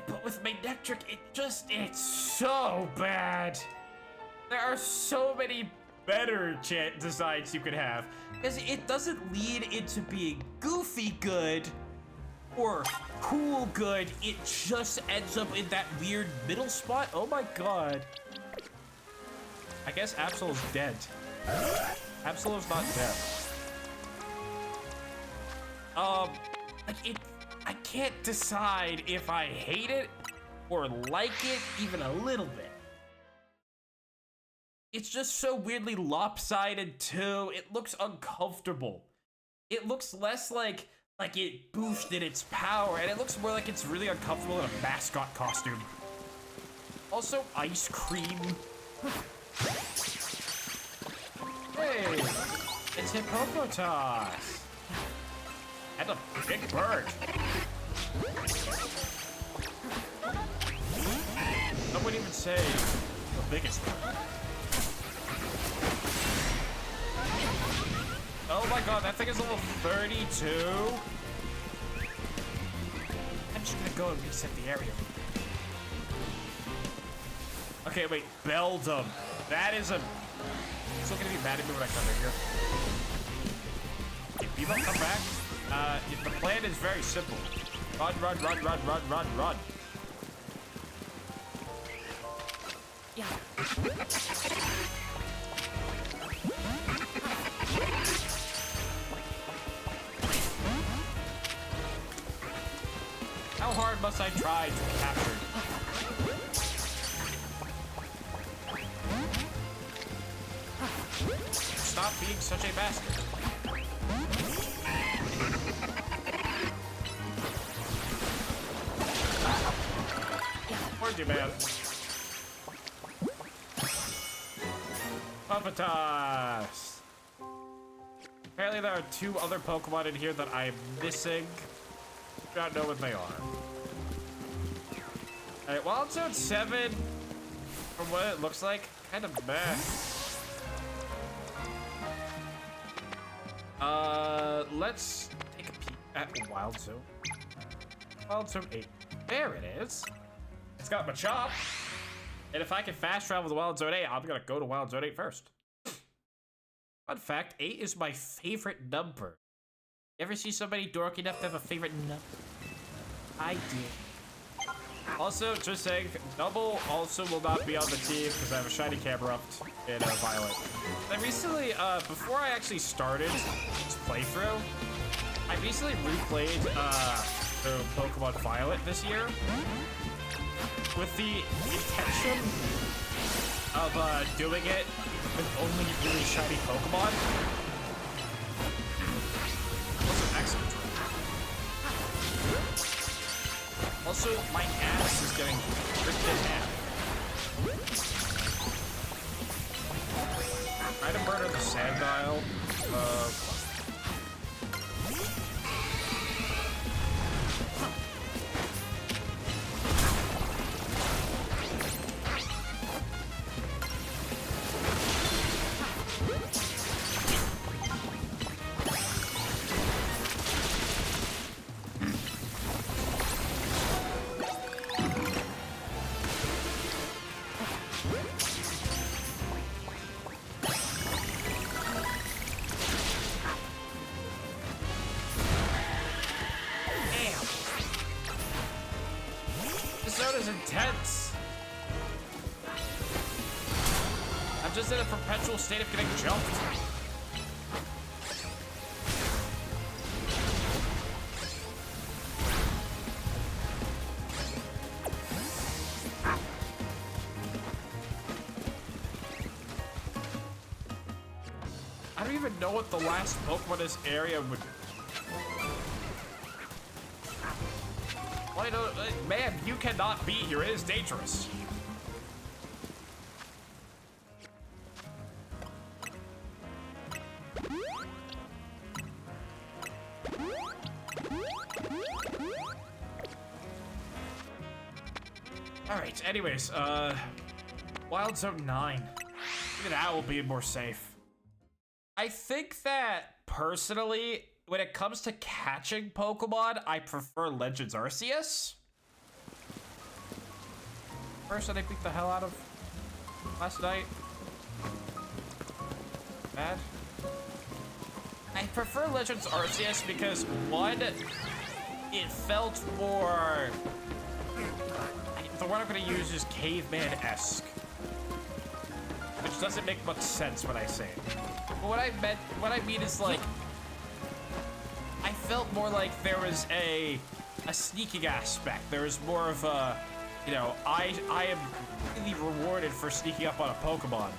But with Magnetric, it's so bad. There are so many better designs you could have. Because it doesn't lead into being goofy good or cool good. It just ends up in that weird middle spot. Oh my god. I guess Absol's dead. Absol's not dead. I can't decide if I hate it or like it even a little bit. It's just so weirdly lopsided too. It looks uncomfortable. It looks less like it boosted its power, and it looks more like it's really uncomfortable in a mascot costume. Also, ice cream. Hey, it's Hippopotas. And a big bird. I wouldn't even say the biggest bird. Oh my god, that thing is level 32. I'm just gonna go and reset the area. Okay, wait, Beldum. That is a... Still gonna be mad at me when I come in here. If you don't come back, the plan is very simple. Run, run, run, run, run, run, run. Yeah. How hard must I try to be captured? Stop being such a bastard. Where'd you, man? Puppetas. Apparently there are 2 other Pokemon in here that I am missing. I don't know what they are. Alright, Wild Zone 7, from what it looks like, kind of meh. Let's take a peek at Wild Zone. Wild Zone 8. There it is. It's got Machop. And if I can fast travel to Wild Zone 8, I'm gonna go to Wild Zone 8 first. Fun fact, 8 is my favorite number. You ever see somebody dorky enough to have a favorite number? I did. Also, just saying, Double also will not be on the team because I have a shiny Camerupt in Violet. I recently, before I actually started this playthrough, I recently replayed the Pokemon Violet this year with the intention of doing it with only really shiny Pokemon. What's an excellent drill? Also, my ass is getting ripped in half. Try to murder the Sandile. Is intense. I'm just in a perpetual state of getting jumped. I don't even know what the last Pokemon in this area would. Why don't, man, you cannot be here. It is dangerous. All right. Anyways, Wild Zone 9. Maybe that will be more safe. I think that personally, when it comes to catching Pokemon, I prefer Legends Arceus. Person I beat the hell out of last night. bad. I prefer Legends Arceus because, one, it felt more... The word I'm gonna use is caveman-esque. Which doesn't make much sense when I say it. But what I mean is, like, I felt more like there was a sneaking aspect. There was more of a, you know, I am really rewarded for sneaking up on a Pokemon.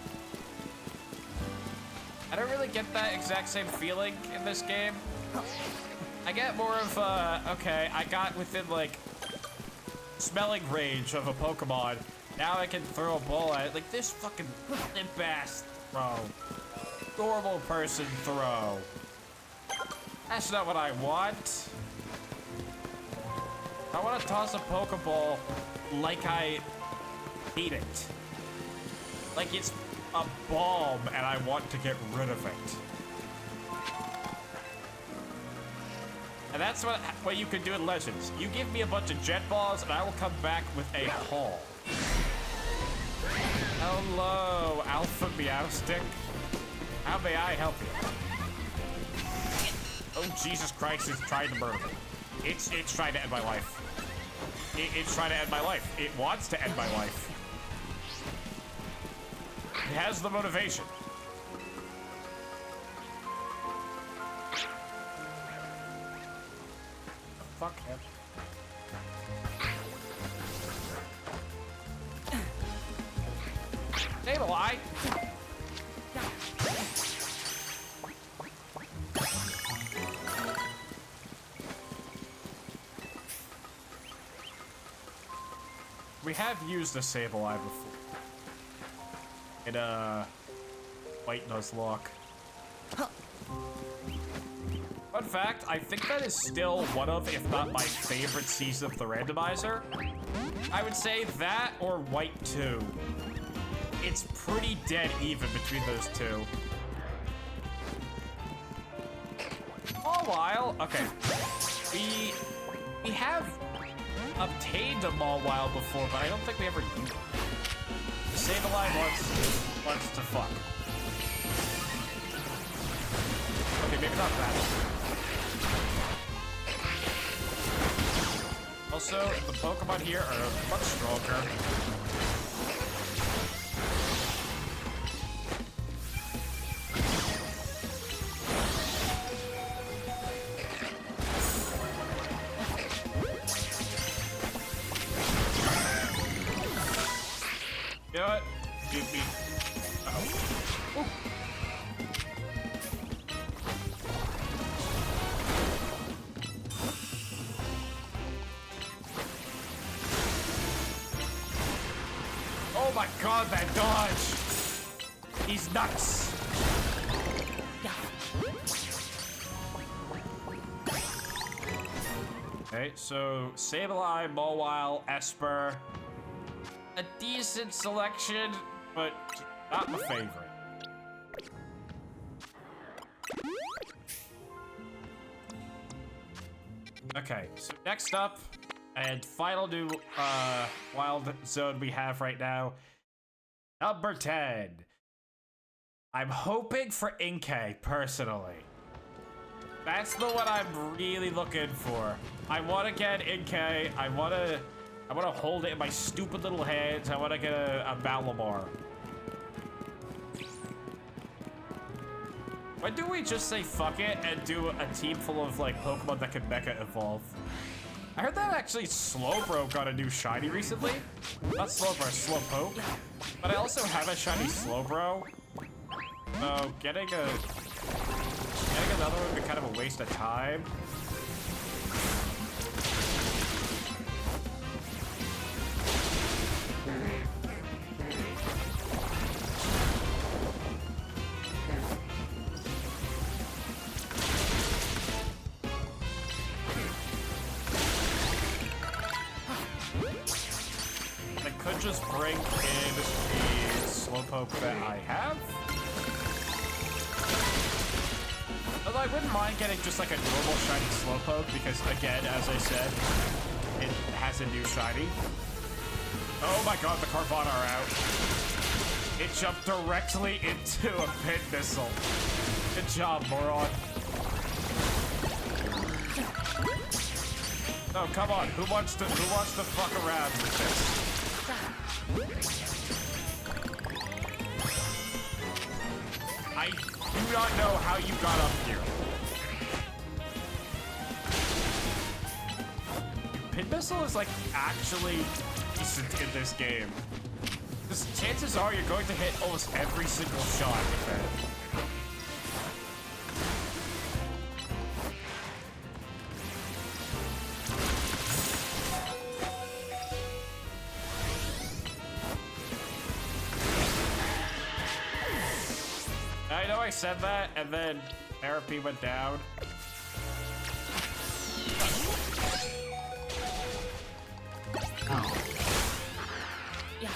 I don't really get that exact same feeling in this game. I get more of okay, I got within, like, smelling range of a Pokemon. Now I can throw a ball at it. Like, this fucking limp-ass throw. Normal person throw. That's not what I want. I want to toss a Pokeball like I hate it. Like it's a bomb and I want to get rid of it. And that's what you can do in Legends. You give me a bunch of jet balls and I will come back with a haul. Hello, Alpha Meowstick. How may I help you? Oh, Jesus Christ, it's trying to murder me. It's trying to end my life. It's trying to end my life. It wants to end my life. It has the motivation. Fuck him. SpadeSpadely. We have used a SpadeSpadely before. In White Nuzlocke. Fun fact, I think that is still one of, if not my favorite season of the randomizer. I would say that or White 2. It's pretty dead even between those two. All while, okay. We have obtained a Mawile before, but I don't think we ever used it. SpadeSpadely wants to fuck. Okay, maybe not that. Also, the Pokemon here are much stronger. You know what? Give me. Uh-oh. Ooh. Oh my god, that dodge! He's nuts! Okay, so SpadeSpadely, Mawile, Esper. A decent selection, but not my favorite. Okay, so next up, and final new wild zone we have right now, number 10. I'm hoping for Inkay, personally. That's the one I'm really looking for. I want to get Inkay. I want to hold it in my stupid little hands. I want to get a Malamar. Why do we just say fuck it and do a team full of, like, Pokemon that can Mecha Evolve? I heard that actually Slowbro got a new shiny recently. Not Slowbro, Slowpoke. But I also have a shiny Slowbro. So getting another one would be kind of a waste of time. I could just bring in the Slowpoke that I have. Although I wouldn't mind getting just like a normal shiny Slowpoke because, again, as I said, it has a new shiny. Oh my god, the Carvana are out. It jumped directly into a pin missile. Good job, moron. Oh, come on. Who wants to fuck around with this? I do not know how you got up here. Pin missile is like actually decent in this game. Because chances are you're going to hit almost every single shot with it. I know I said that, and then therapy went down. Yeah.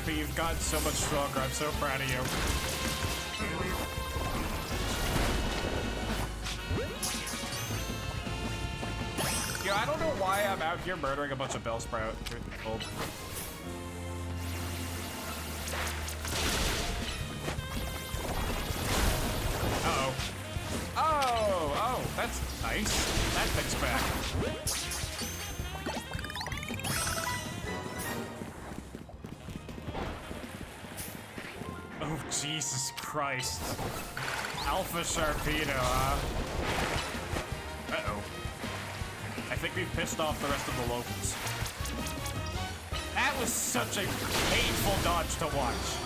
You've gotten so much stronger. I'm so proud of you. Yeah, I don't know why I'm out here murdering a bunch of Bellsprout through the cold. Uh-oh. Oh, that's nice. That thing's back. Oh, Jesus Christ. Alpha Sharpedo, huh? Uh-oh. I think we've pissed off the rest of the locals. That was such a painful dodge to watch.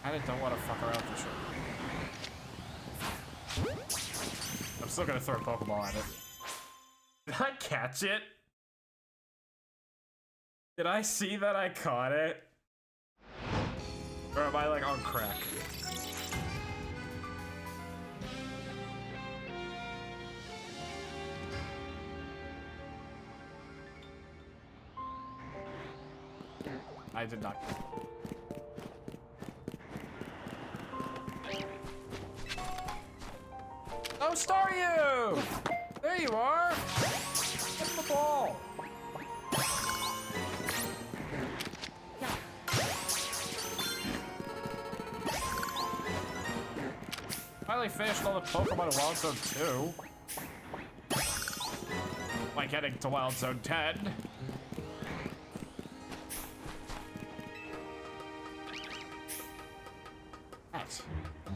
I don't want to fuck around for sure. I'm still gonna throw a Pokeball at it. Did I catch it? Did I see that I caught it? Or am I like on crack? I did not. Oh, Staryu! There you are! Get the ball! Finally finished all the Pokemon in Wild Zone 2. Like heading to Wild Zone 10.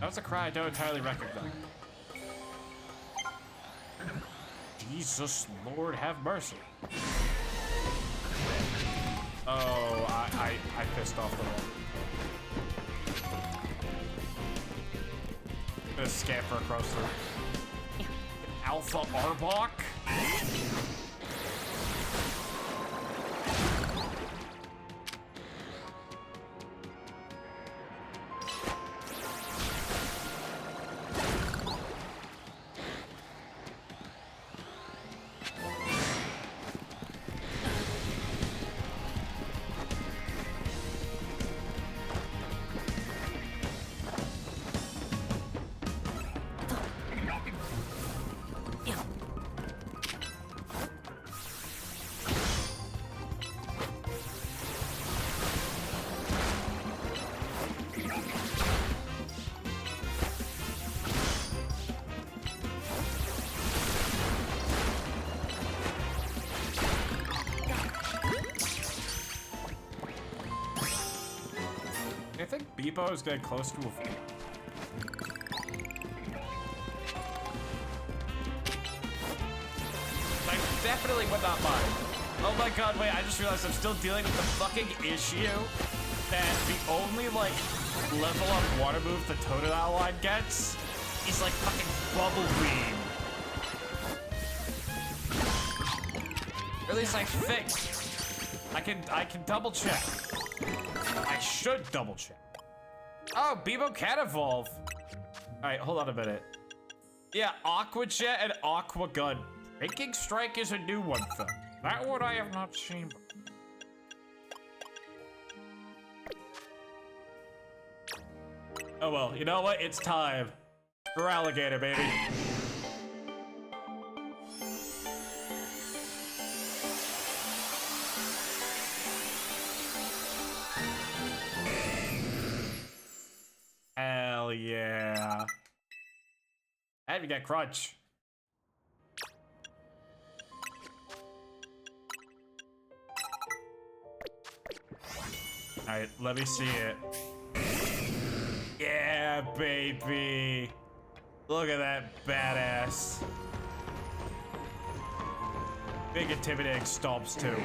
That was a cry I don't entirely recognize. Jesus Lord have mercy. Oh, I pissed off the one. I'm gonna scamper across the Alpha Arbok. Bebo is getting close to a 4. I definitely would not mind. Oh my god, wait, I just realized I'm still dealing with the fucking issue that the only, like, level up water move the Totodile line gets is, like, fucking Bubble Beam. Or at least I think. I can double check. I should double check. Oh, Bebo can evolve. Alright, hold on a minute. Yeah, Aqua Jet and Aqua Gun. Breaking Strike is a new one, though. That one I have not seen before. Oh well, you know what? It's time for Alligator, baby. Hell yeah. And we got Crunch. Alright, let me see it. Yeah, baby. Look at that badass. Big intimidating stomps too.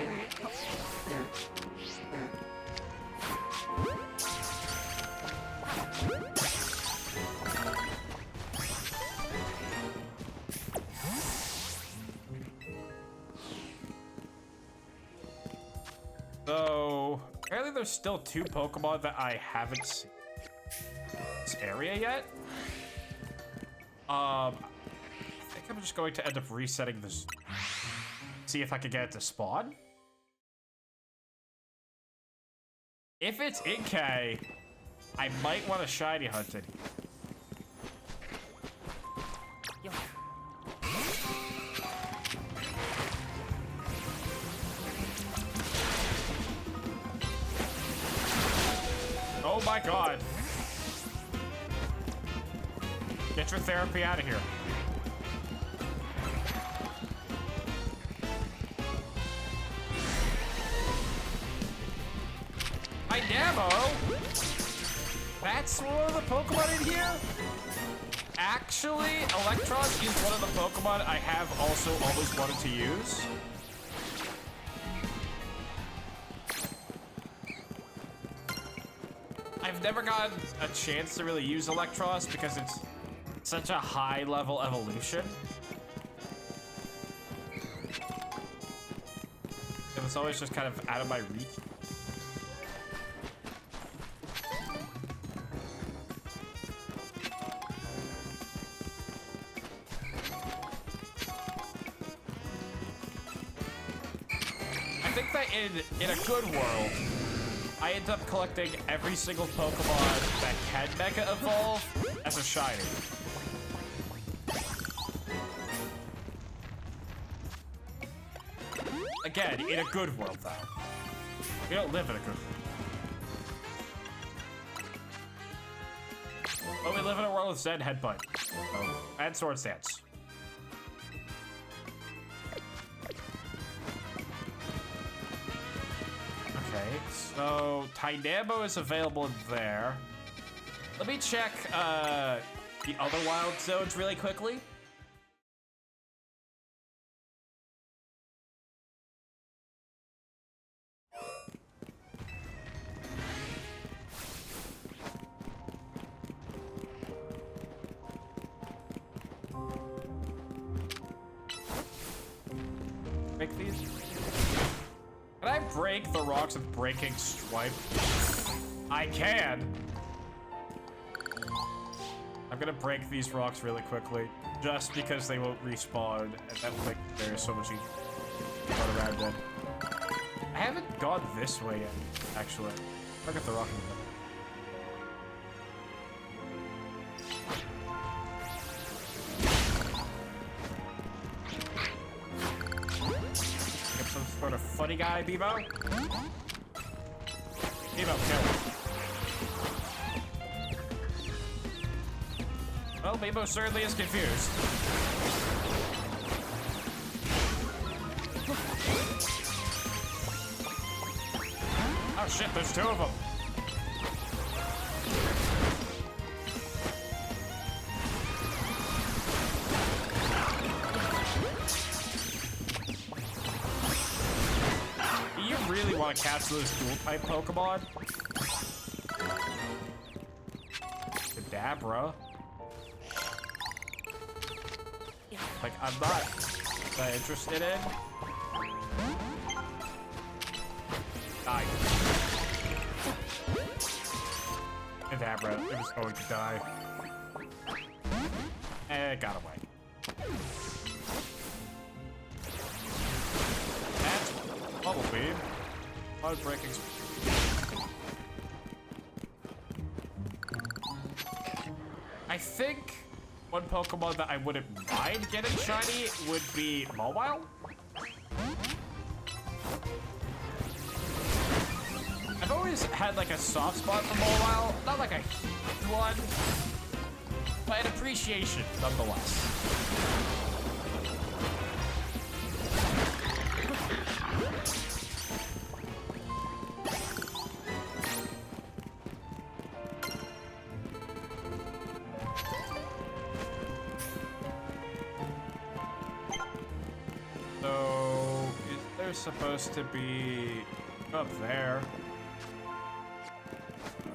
So, apparently there's still 2 Pokemon that I haven't seen in this area yet. I think I'm just going to end up resetting this. See if I can get it to spawn. If it's Inkay, I might want to shiny hunt it. Yo. Oh my god. Get your therapy out of here. Dynamo? That's one of the Pokemon in here? Actually, Electros is one of the Pokemon I have also always wanted to use. I've never gotten a chance to really use Electros because it's such a high level evolution. And it's always just kind of out of my reach. I think that in a good world, I end up collecting every single Pokemon that can Mega Evolve as a shiny. Again, in a good world, though. We don't live in a good world. But we live in a world with Zen Headbutt. And Sword Stance. Okay, so Tynamo is available in there. Let me check the other wild zones really quickly. Break these. Can I break the rocks with Breaking Stripe? I can. I'm gonna break these rocks really quickly, just because they won't respawn, and that will make there so much easier to run around in. I haven't gone this way yet, actually. I'll get the rock in the middle. Some sort of funny guy, Bebo. Bebo, kill. Well, Bebo certainly is confused. Oh shit, there's 2 of them. want to catch those dual-type Pokemon. Kadabra. Like, I'm not that interested in. Die. Kadabra, it was going to die. And it got away. That's Bubble Beam. Mud breaking. I think one Pokemon that I wouldn't mind getting shiny would be Mobile. I've always had like a soft spot for Mobile, not like a huge one, but an appreciation nonetheless. So, is there supposed to be up there?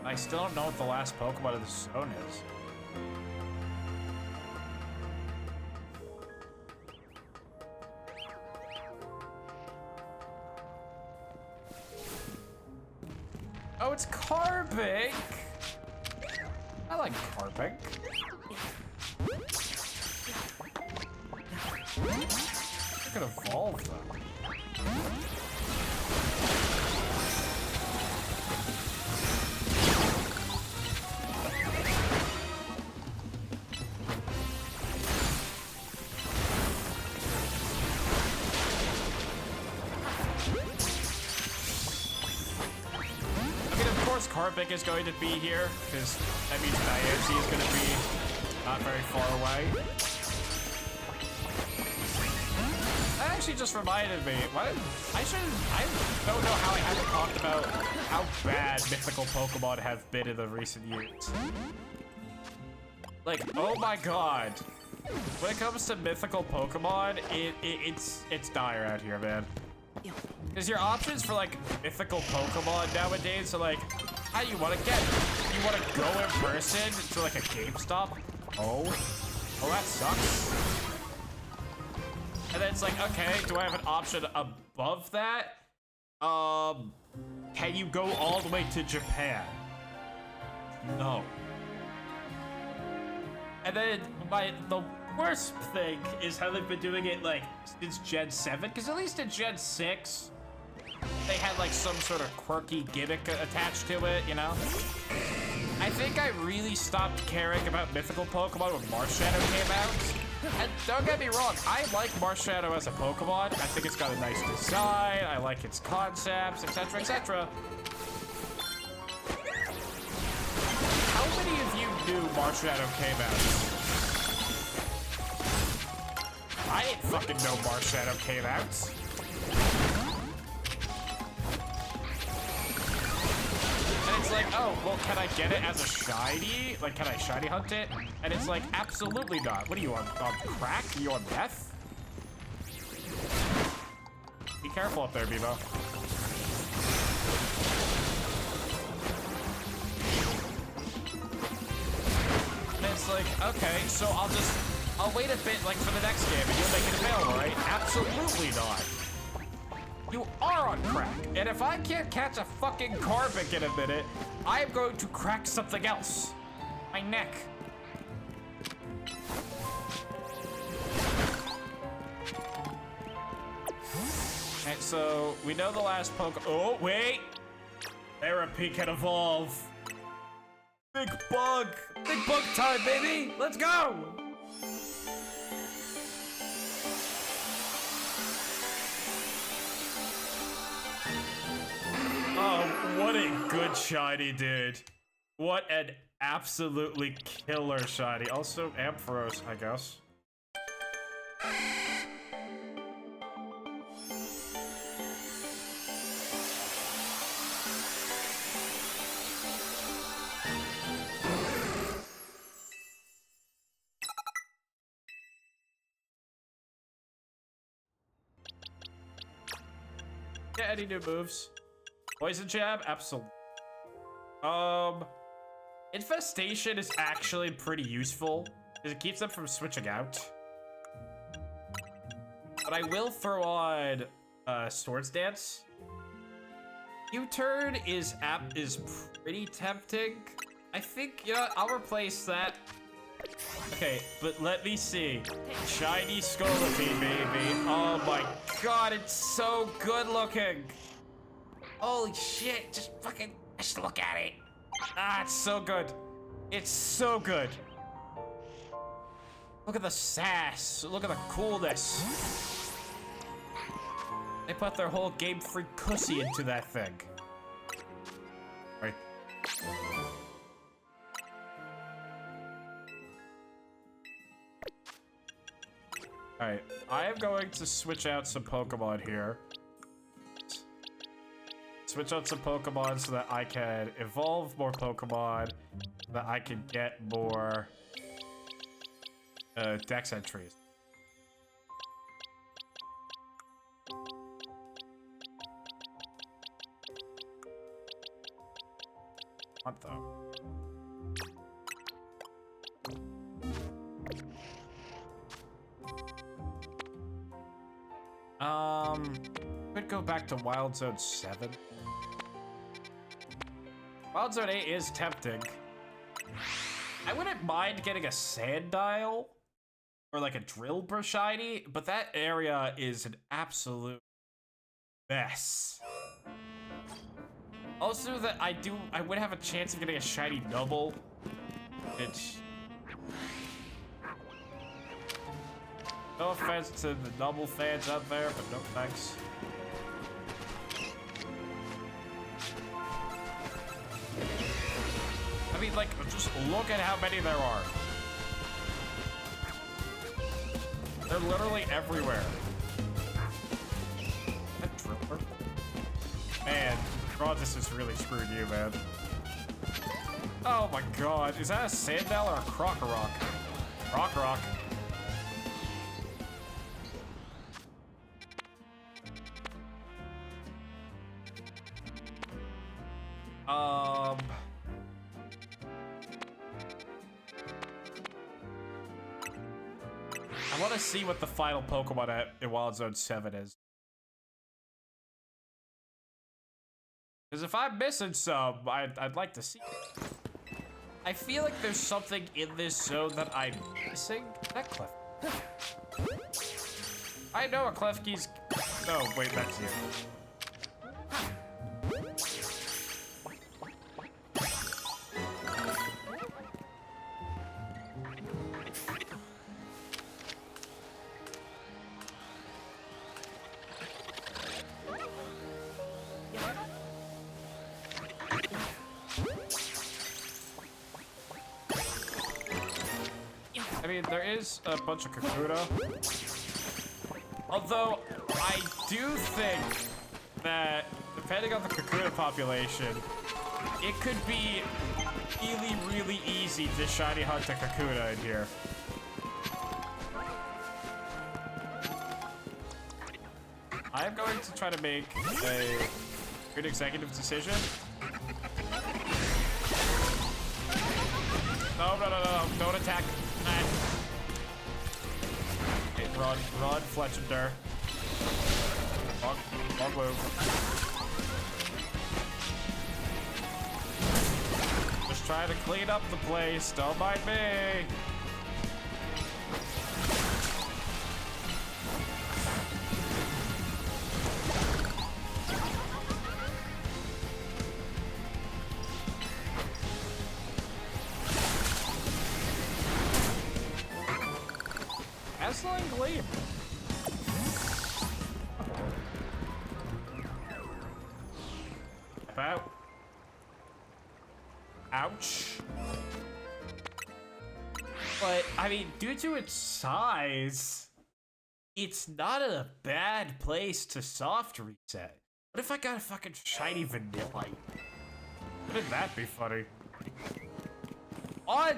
I still don't know what the last Pokemon of the zone is. Oh, it's Carbink! I like Carbink. I could evolve them. Carbink is going to be here, because that means Diancie is going to be not very far away. That actually just reminded me, I don't know how I haven't talked about how bad mythical Pokemon have been in the recent years. Like, oh my god. When it comes to mythical Pokemon, it's dire out here, man. Because your options for like mythical Pokemon nowadays are like, how you want to get it? You want to go in person to like a GameStop? Oh, that sucks. And then it's like, okay, do I have an option above that? Can you go all the way to Japan? No. And then the worst thing is how they've been doing it like since Gen 7, because at least in Gen 6, they had like some sort of quirky gimmick attached to it, you know? I think I really stopped caring about mythical Pokemon when Marshadow came out. And don't get me wrong, I like Marshadow as a Pokemon. I think it's got a nice design, I like its concepts, etc, etc. How many of you knew Marshadow came out? I didn't fucking know Marshadow came out. And it's like, oh, well, can I get it as a shiny? Like, can I shiny hunt it? And it's like, absolutely not. What are you on crack? Are you on meth? Be careful up there, Bebo. And it's like, okay, so I'll wait a bit, like, for the next game, and you'll make it available, right? Absolutely not. You are on crack, and if I can't catch a fucking Carbink in a minute, I am going to crack something else. My neck. And so, we know the last oh, wait! Therapy can evolve. Big bug! Big bug time, baby! Let's go! Oh, what a good shiny, dude. What an absolutely killer shiny. Also, Ampharos, I guess. Yeah, any new moves? Poison jab? Absolutely. Infestation is actually pretty useful because it keeps them from switching out. But I will throw on Swords Dance. U-turn is pretty tempting. I think, you know, I'll replace that. Okay, but let me see. Shiny Scolipede, baby. Oh my god, it's so good looking. Holy shit, just look at it. Ah, it's so good. It's so good. Look at the sass. Look at the coolness. They put their whole Game Freak pussy into that thing. Right. Alright, I am going to switch out some Pokemon here. Switch out some Pokemon so that I can evolve more Pokemon, so that I can get more Dex entries. What though? Could go back to Wild Zone 7. Wild Zone 8 is tempting. I wouldn't mind getting a Sandile or like a Drillbur shiny, but that area is an absolute mess. Also, that I would have a chance of getting a shiny double. Which, no offense to the double fans out there, but no thanks. I mean, like, just look at how many there are. They're literally everywhere. That Drillbur? Man, this has really screwed you, man. Oh my god, is that a Sandile or a Crocorock? Crocorock. I want to see what the final Pokemon in Wild Zone 7 is. Because if I'm missing some, I'd like to see it. I feel like there's something in this zone that I'm missing. Is that Klefki? I know a Klefki's... No, wait, that's you. I mean, there is a bunch of Kakuta. Although, I do think that, depending on the Kakuta population, it could be really, really easy to shiny hunt a Kakuta in here. I am going to try to make a good executive decision. No, no, no, no, don't attack. Okay, run, Fletchender. Wrong move. Just trying to clean up the place, don't mind me. Dazzling Gleam. About. Ouch. But, I mean, due to its size, it's not a bad place to soft reset. What if I got a fucking shiny Vanillite? Wouldn't that be funny? I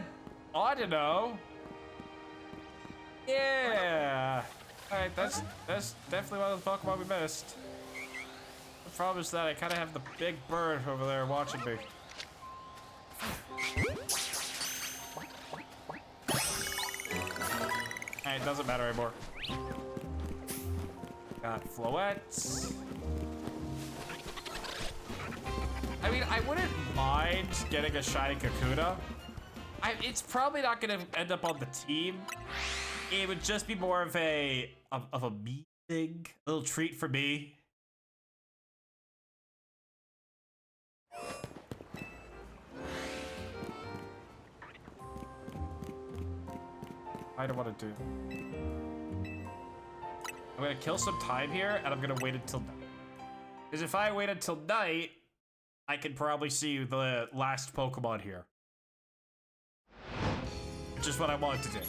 don't know. Yeah. Alright, that's definitely one of the Pokemon we missed. problem is that I kind of have the big bird over there watching me. Hey, it doesn't matter anymore. Got floettes. I mean, I wouldn't mind getting a shiny Kakuna. It's probably not gonna end up on the team. It would just be more of a me thing, a little treat for me. I don't want to do. I'm gonna kill some time here, and I'm gonna wait until night. Because if I wait until night, I can probably see the last Pokemon here. Which is what I wanted to do.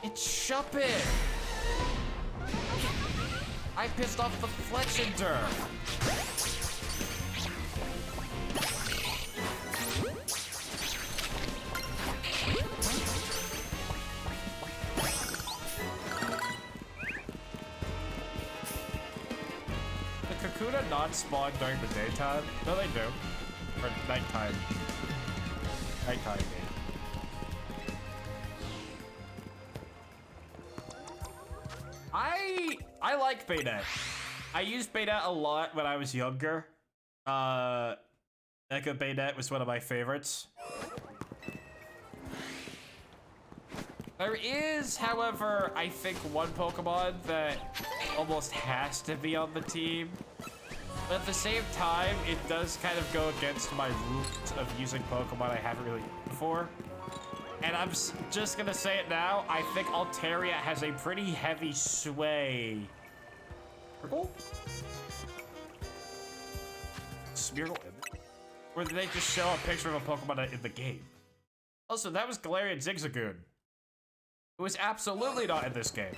It's Shuppet! I pissed off the Fletchinder! The Kakuna not spawn during the daytime? No, they do. Or nighttime. Nighttime game. I like Baynet. I used Baynet a lot when I was younger. Mecha Baynet was one of my favorites. There is, however, I think one Pokemon that almost has to be on the team. But at the same time, it does kind of go against my route of using Pokemon I haven't really used before. And I'm just gonna say it now, I think Altaria has a pretty heavy sway. Smeargle? Smeargle? Or did they just show a picture of a Pokemon in the game? Also, that was Galarian Zigzagoon. It was absolutely not in this game.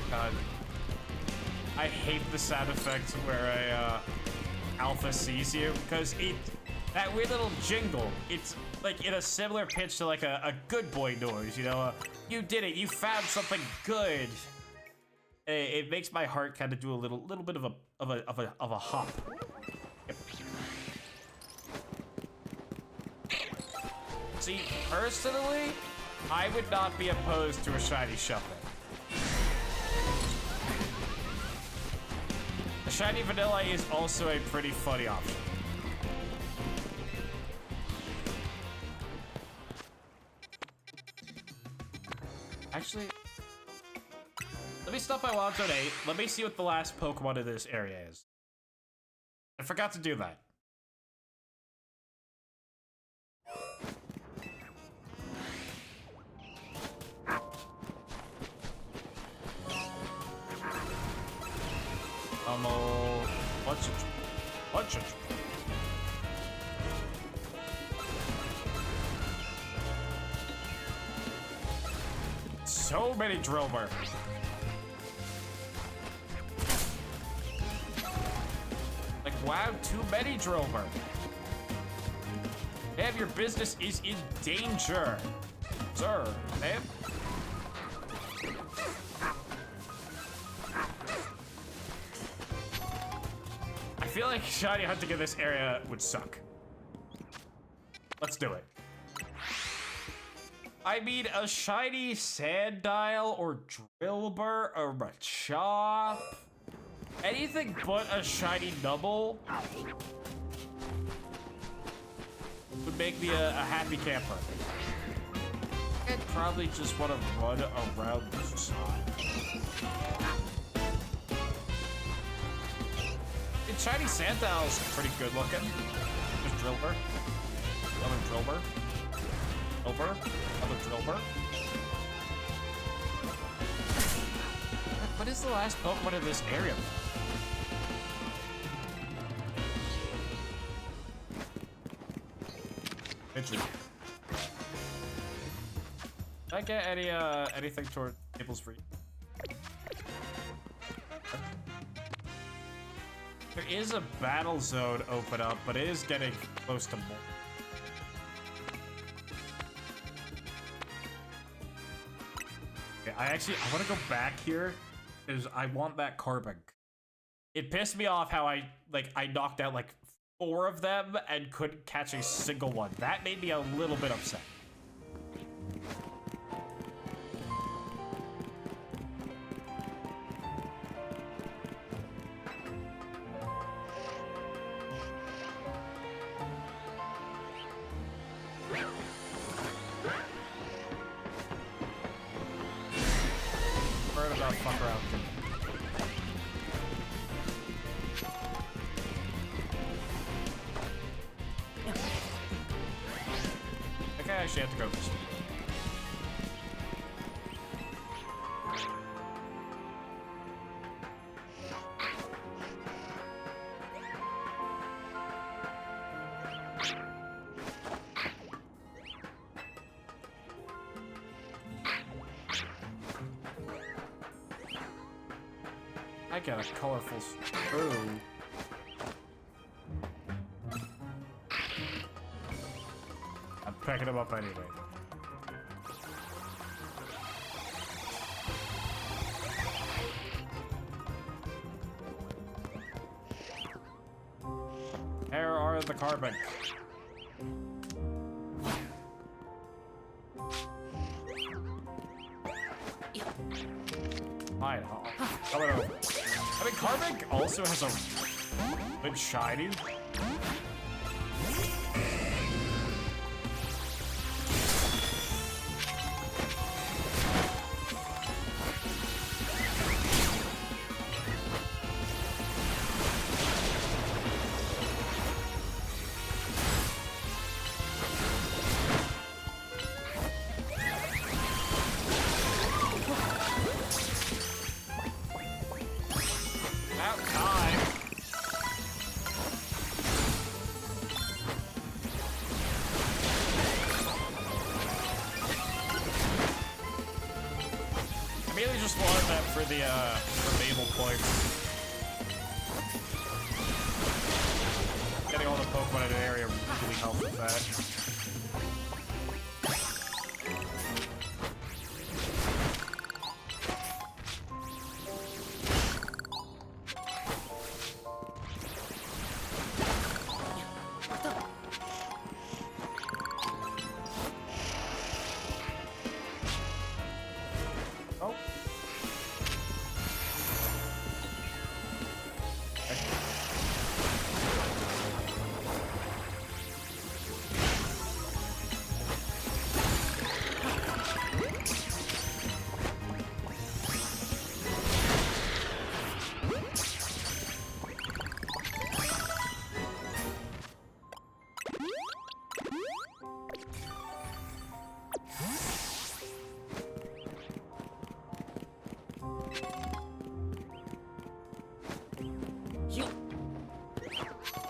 God. I hate the sound effect where a alpha sees you, because that weird little jingle, it's like in a similar pitch to like a good boy noise, you know? You did it, you found something good. It makes my heart kind of do a little bit of a hop. Yep. See, personally, I would not be opposed to a shiny Shuppet. A shiny Vanilla is also a pretty funny option. Actually, let me stop by Wild Zone 8. Let me see what the last Pokemon in this area is. I forgot to do that. What's it? So many Drillbur. Like, wow, too many Drillbur. Man, your business is in danger. Sir, man. I feel like shiny hunting in this area would suck. Let's do it. I mean, a shiny Sandile or Drillbur or Machop. Anything but a shiny Nubble would make me a happy camper. I'd probably just want to run around the side. Shiny Sandile's pretty good looking. There's Drillbur. Another Drillbur. Drillbur. Another Drillbur. What is the last Pokemon in this area? Did I get any anything toward tables for you? There is a battle zone open up, but it is getting close to more. Okay, I want to go back here because I want that carbon. It pissed me off how I knocked out like 4 of them and couldn't catch a single one. That made me a little bit upset. Fuck around. Okay, I actually have to go first. I got a colorful screw. I'm picking them up anyway. Where are the carbon? Fine, coming over. I mean, Carbink also has a good shiny. Just wanted that for the Mabel points. Getting all the Pokemon in an area really helps with that.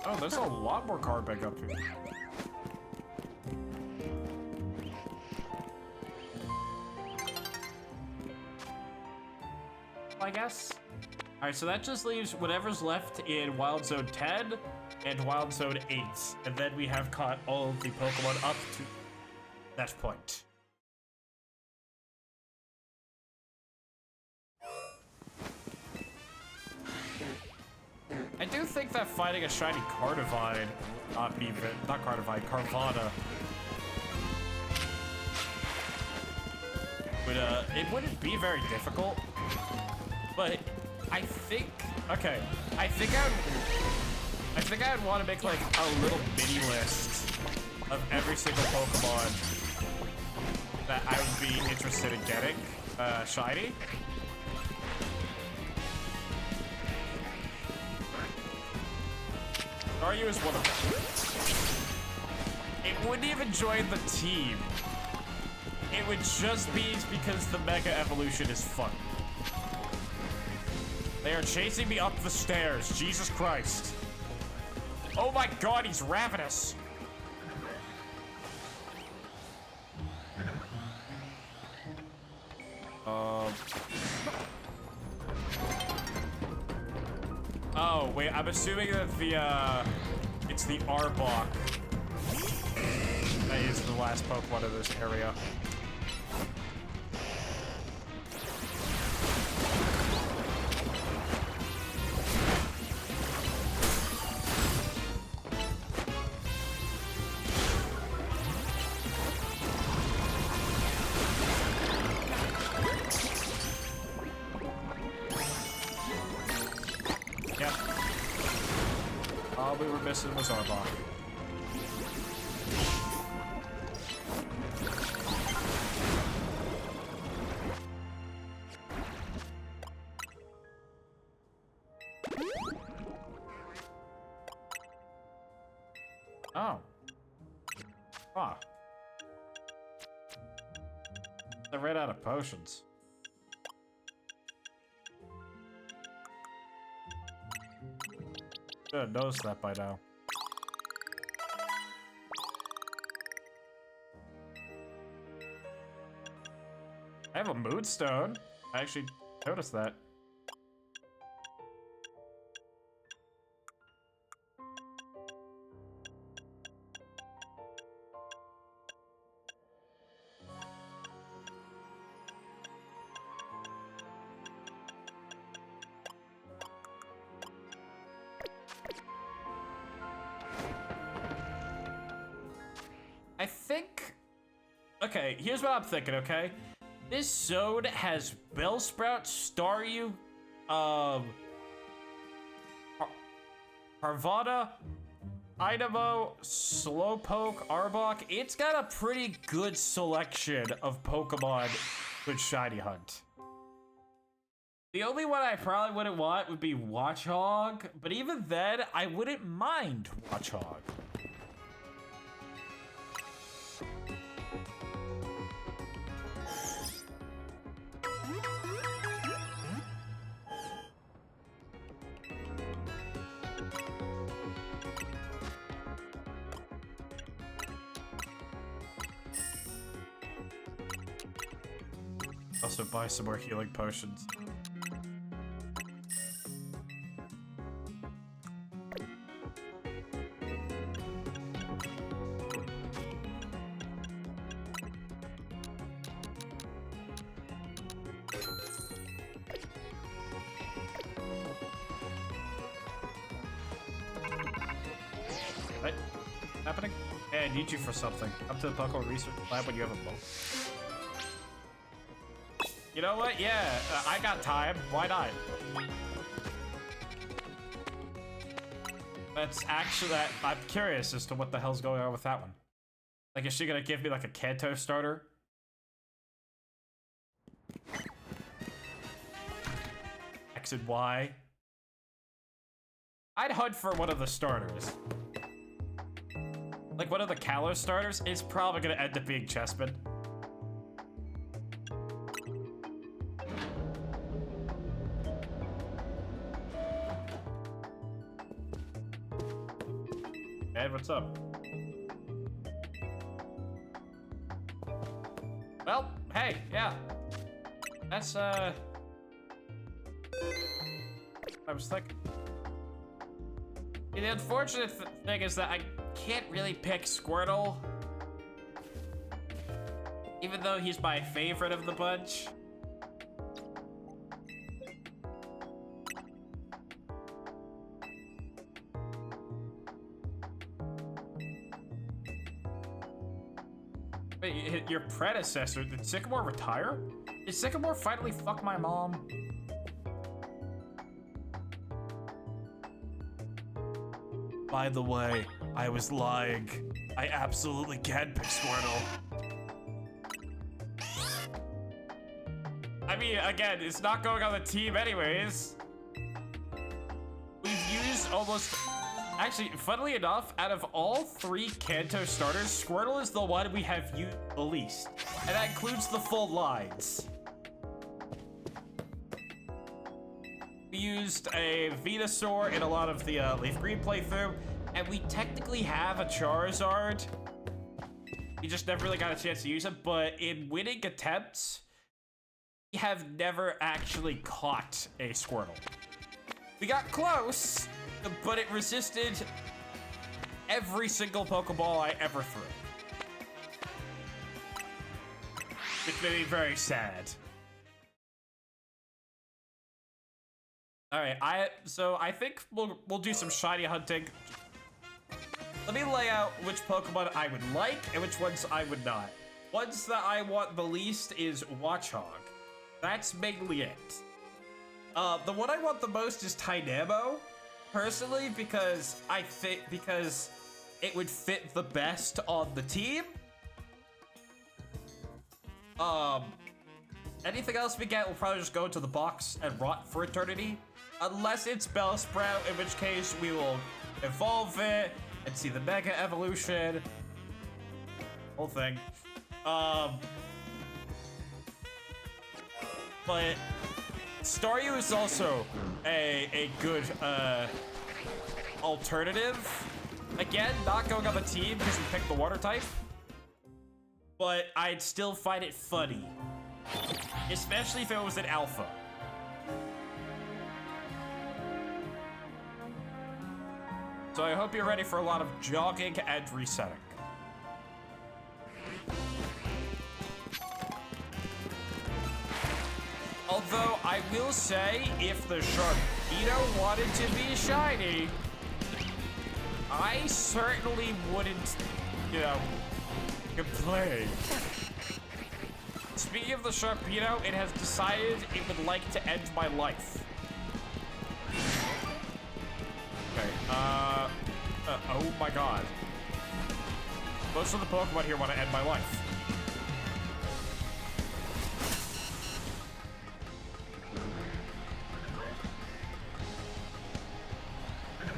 Oh, there's a lot more Carbink up here. I guess. Alright, so that just leaves whatever's left in Wild Zone 10 and Wild Zone 8. And then we have caught all of the Pokemon up to that point. I do think that fighting a shiny Carnivine, not Carnivine, Carvana, would, it wouldn't be very difficult, but I think, okay, I think I'd want to make like a little mini list of every single Pokemon that I would be interested in getting, shiny. Staryu is one of them. It wouldn't even join the team. It would just be because the Mega Evolution is fun. They are chasing me up the stairs. Jesus Christ. Oh my god, he's ravenous. Oh, wait, I'm assuming that it's the Arbok that is the last Pokemon in this area. Yep. All we were missing was Arbok. Oh. Fuck. I ran out of potions. Should have noticed that by now. I have a moonstone. I actually noticed that. I think... Okay, here's what I'm thinking, okay? This zone has Bellsprout, Staryu, Harvada, Idamo, Slowpoke, Arbok. It's got a pretty good selection of Pokemon with Shiny Hunt. The only one I probably wouldn't want would be Watchog, but even then, I wouldn't mind Watchog. Also buy some more healing potions. What? Happening? Hey, I need you for something. Up to the Pokemon Research Lab when you have a boat. You know what? Yeah, I got time. Why not? That's actually that. I'm curious as to what the hell's going on with that one. Like, is she gonna give me like a Kanto starter? X and Y. I'd hunt for one of the starters. Like one of the Kalos starters is probably gonna end up being Chespin. Ed, what's up? Well, hey, yeah. That's, I was thinking. The unfortunate thing is that I can't really pick Squirtle. Even though he's my favorite of the bunch. Wait, your predecessor, did Sycamore retire? Did Sycamore finally fuck my mom? By the way, I was lying. I absolutely can pick Squirtle. I mean, again, it's not going on the team anyways. We've used almost... Actually, funnily enough, out of all 3 Kanto starters, Squirtle is the one we have used the least. And that includes the full lines. We used a Venusaur in a lot of the Leaf Green playthrough, and we technically have a Charizard. We just never really got a chance to use it, but in winning attempts, we have never actually caught a Squirtle. We got close, but it resisted every single Pokeball I ever threw. Which made me very sad. All right, so I think we'll do some shiny hunting. Let me lay out which Pokemon I would like and which ones I would not. Ones that I want the least is Watchog. That's mainly it. The one I want the most is Tynamo, personally, because it would fit the best on the team. Anything else we get will probably just go into the box and rot for eternity. Unless it's Bellsprout, in which case we will evolve it and see the Mega Evolution. Whole thing. But Staryu is also a good alternative. Again, not going on the team because we picked the water type. But I'd still find it funny. Especially if it was an alpha. So I hope you're ready for a lot of jogging and resetting. Although I will say, if the Sharpedo wanted to be shiny, I certainly wouldn't, complain. Speaking of the Sharpedo, it has decided it would like to end my life. Okay, oh my god. Most of the Pokemon here want to end my life.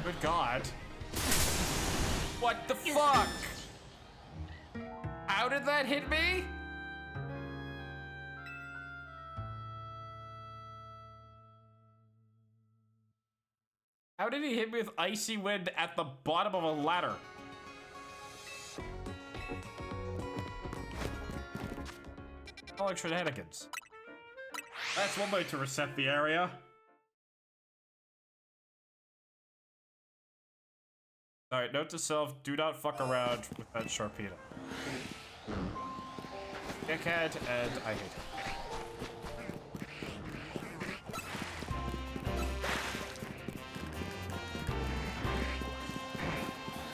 Good god. What the fuck? How did that hit me? How did he hit me with Icy Wind at the bottom of a ladder? I like shenanigans. That's one way to reset the area. Alright, note to self, do not fuck around with that Sharpedo. Dickhead, and I hate him.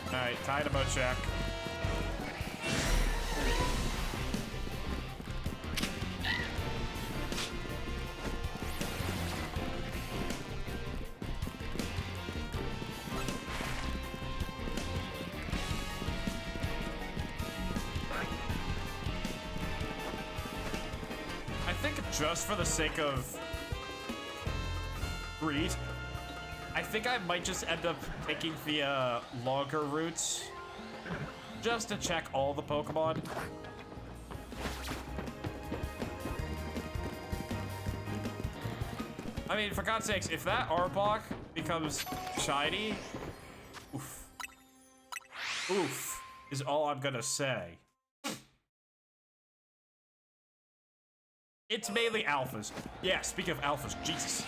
Alright, Dynamo check. I think just for the sake of greed, I think I might just end up taking the longer routes just to check all the Pokemon. I mean, for God's sakes, if that Arbok becomes shiny, oof. Oof is all I'm gonna say. It's mainly alphas. Yeah, speaking of alphas, Jesus.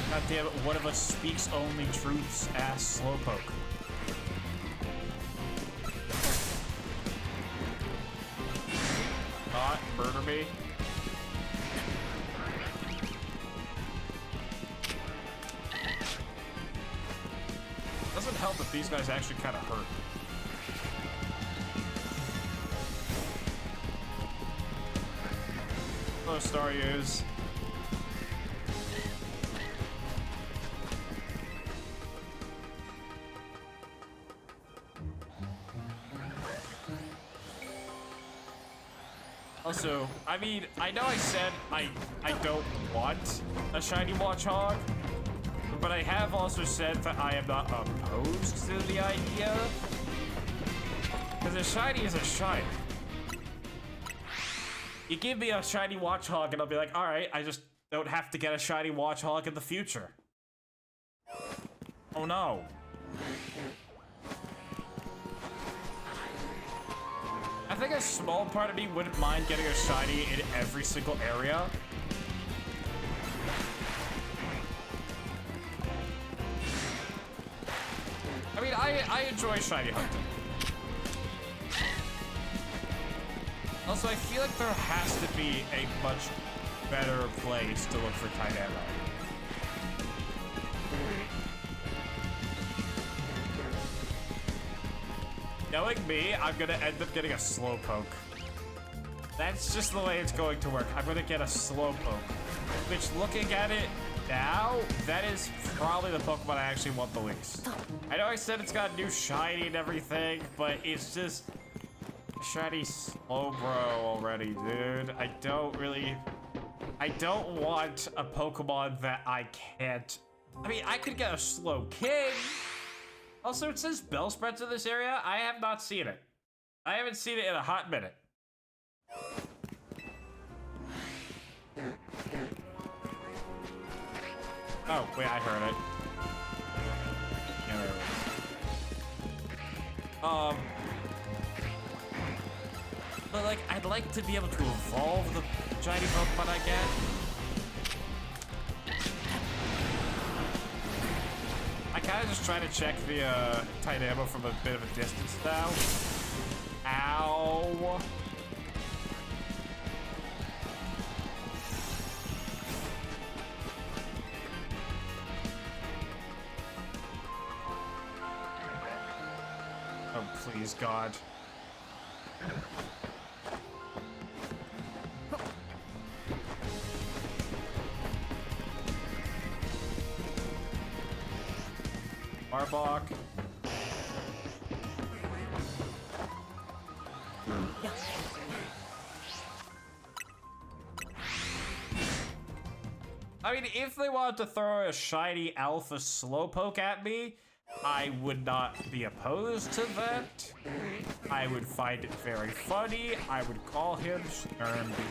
God damn it, one of us speaks only truths, ass Slowpoke. Not murder me. Doesn't help that these guys actually kind of hurt. Hello, Staryus. Also, I mean, I know I said I don't want a shiny Watchog, but I have also said that I am not opposed to the idea. Because a shiny is a shiny. You give me a shiny Watchog and I'll be like, alright, I just don't have to get a shiny Watchog in the future. Oh no. I think a small part of me wouldn't mind getting a shiny in every single area. I mean, I enjoy shiny hunting. Also, I feel like there has to be a much better place to look for Tynamo. Knowing me, I'm gonna end up getting a Slowpoke. That's just the way it's going to work. I'm gonna get a Slowpoke. Which, looking at it now, that is probably the Pokemon I actually want the least. I know I said it's got new shiny and everything, but it's just shiny Slowbro already, dude. I don't want a Pokemon that I can't. I mean, I could get a Slowking. Also, it says Bellsprout in this area. I have not seen it. I haven't seen it in a hot minute. Oh, wait, I heard it. Yeah, there it is. But like, I'd like to be able to evolve the shiny Pokemon I get. I kind of just try to check the Tynamo from a bit of a distance now. Ow. Oh, please, God. Arbok. I mean, if they wanted to throw a shiny Alpha Slowpoke at me, I would not be opposed to that. I would find it very funny. I would call him Sternby.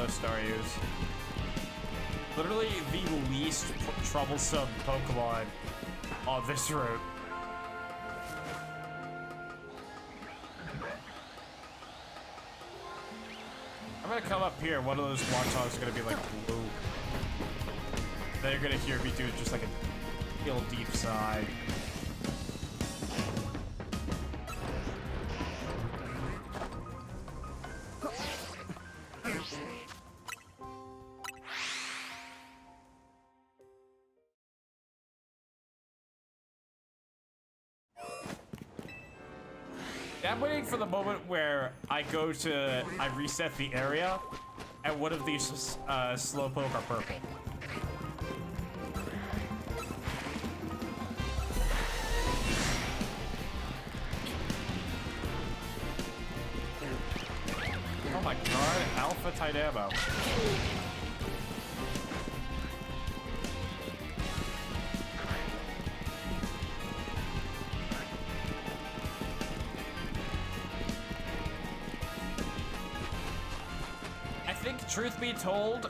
Staryus. Literally the least troublesome Pokemon on this route. I'm gonna come up here. One of those Watchdogs is gonna be like blue. Then you're gonna hear me do just like a real deep sigh. I'm waiting for the moment where I reset the area, and one of these Slowpoke are purple. Oh my God, Alpha Tynamo. Truth be told,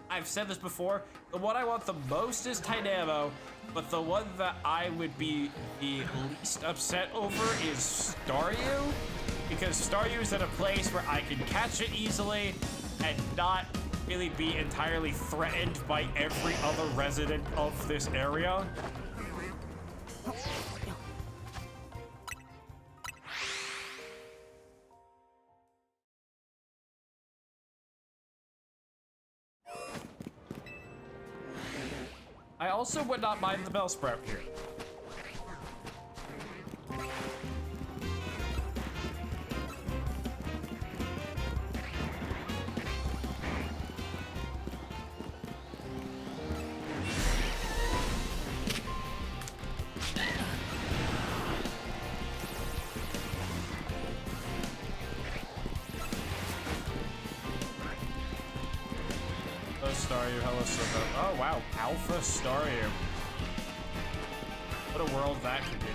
I've said this before, the one I want the most is Tynamo, but the one that I would be the least upset over is Staryu, because Staryu is at a place where I can catch it easily and not really be entirely threatened by every other resident of this area. I also would not mind the Bellsprout here. Staryu, hello Silver. Oh wow, Alpha Staryu. What a world that could be.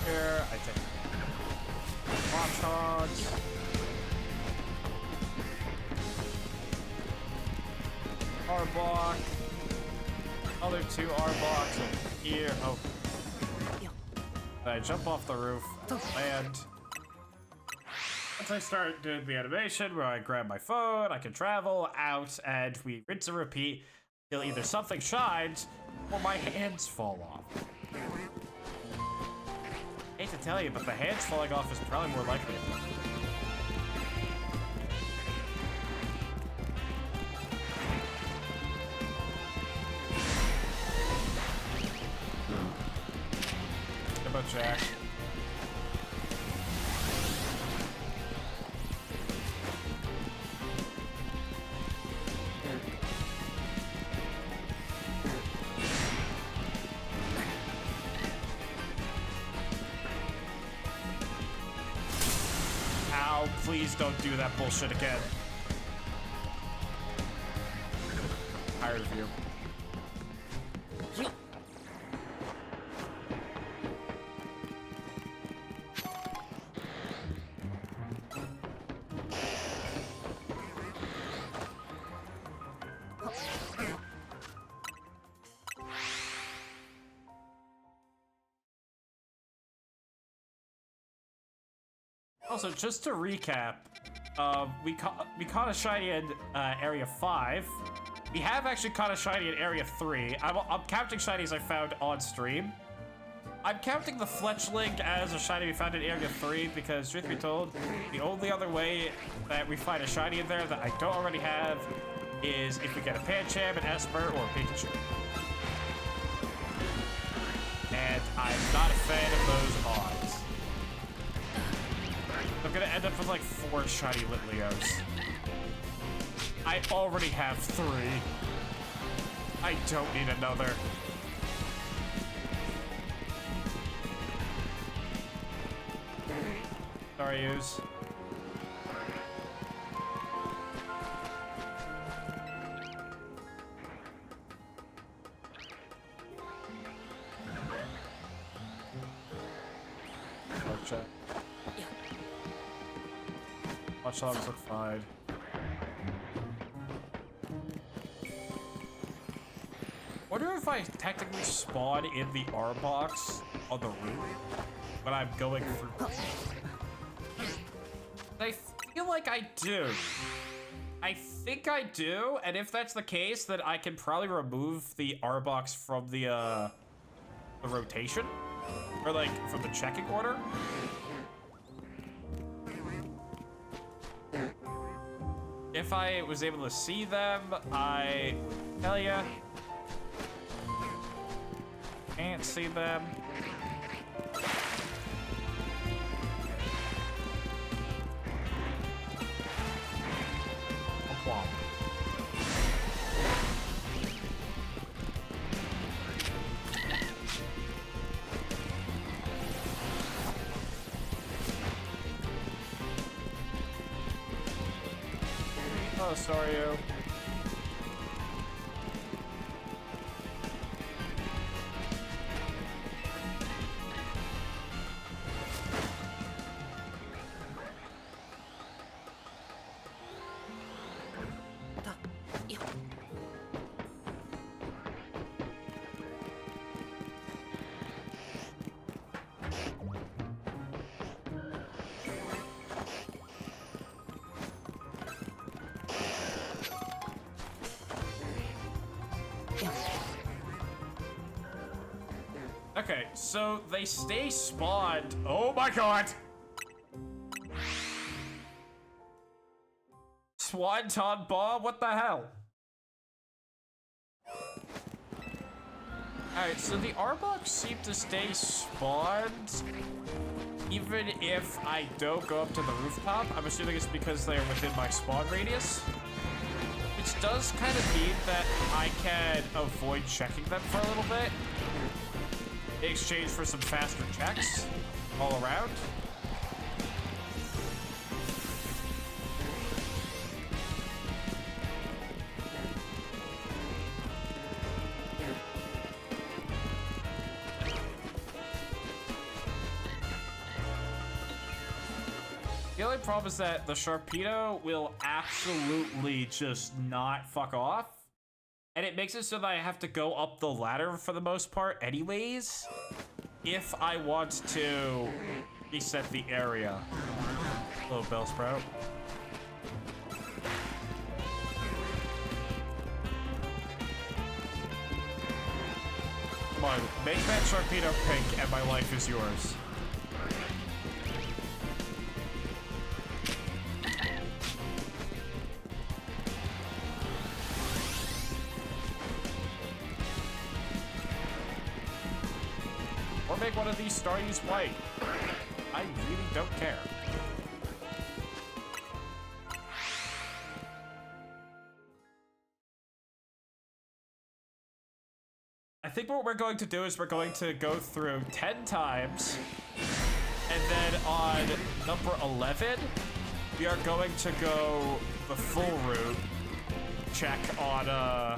Here, I take Watchdogs. Arbok. Other two Arboks over here. Oh. I jump off the roof, land. Once I start doing the animation where I grab my phone, I can travel out, and we rinse and repeat till either something shines or my hands fall off. I hate to tell you, but the hands falling off is probably more likely. How about Jack? Ow, please don't do that bullshit again. Tired of you. Also, just to recap, we caught a shiny in Area 5. We have actually caught a shiny in Area 3. I'm counting shinies I found on stream. I'm counting the Fletchling as a shiny we found in Area 3 because, truth be told, the only other way that we find a shiny in there that I don't already have is if we get a Pancham, an Esper, or a Pikachu. And I'm not a fan of those odds. I'm gonna end up with like 4 shiny Litleos. I already have 3. I don't need another. Staryus. Gotcha. Watch dogs look fine. Wonder if I technically spawn in the R box on the roof when I'm going through. I feel like I do. I think I do, and if that's the case, then I can probably remove the R box from the rotation, or like from the checking order. If I was able to see them, I tell ya. Can't see them. Womp. Oh, Staryu. Okay, so they stay spawned. Oh my god! Swanton Bomb? What the hell? Alright, so the Arbok seem to stay spawned even if I don't go up to the rooftop. I'm assuming it's because they're within my spawn radius. Which does kind of mean that I can avoid checking them for a little bit in exchange for some faster checks all around. The only problem is that the Sharpedo will absolutely just not fuck off. And it makes it so that I have to go up the ladder for the most part anyways, if I want to reset the area. Hello, Bellsprout. Come on, make that Sharpedo pink and my life is yours. Or make one of these Starlies white. I really don't care. I think what we're going to do is we're going to go through 10 times, and then on number 11, we are going to go the full route, check on the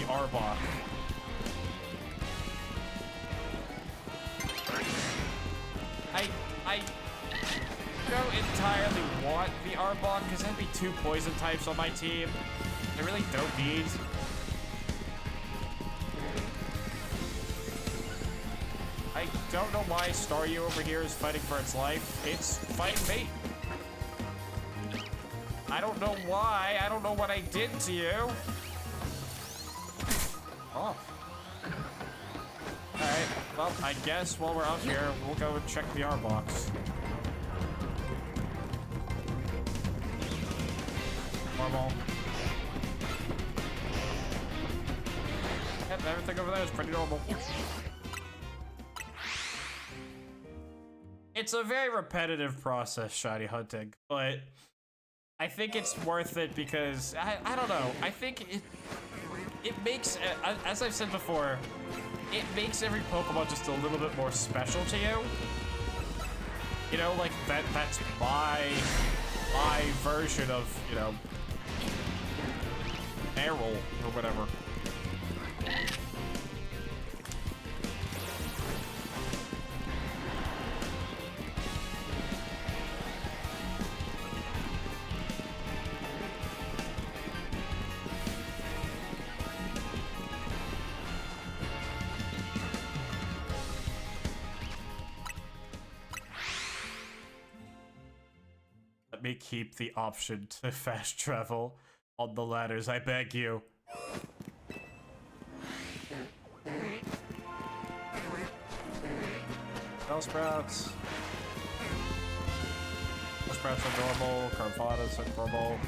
Arbok. I don't entirely want the Arbok because that'd be 2 poison types on my team. I really don't need. I don't know why Staryu over here is fighting for its life. It's fighting me. I don't know why. I don't know what I did to you. Oh. Alright, well, I guess while we're out here, we'll go and check the Arbok. Normal. Yep, everything over there is pretty normal. It's a very repetitive process, shiny hunting, but I think it's worth it because, I don't know, I think it makes, as I've said before, it makes every Pokemon just a little bit more special to you. You know, like, that's my version of, you know, Meryl or whatever. Let me keep the option to fast travel on the ladders, I beg you. Bellsprouts. Bellsprouts are normal, Carvadas are normal.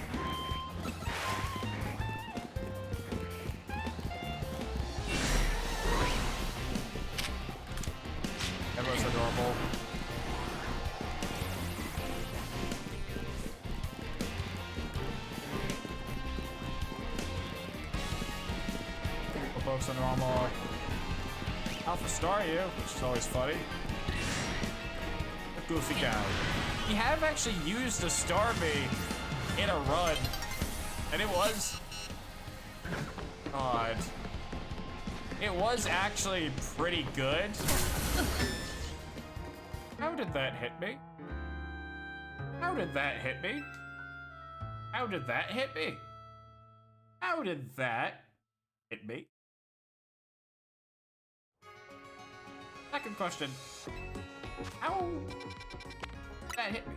Everyone's are normal. Folks are normal. Alpha Staryu, which is always funny. A goofy guy. We have actually used a Starmie in a run, and it was... God. It was actually pretty good. How did that hit me? How did that hit me? How did that hit me? How did that hit me? Second question. How did that hit me?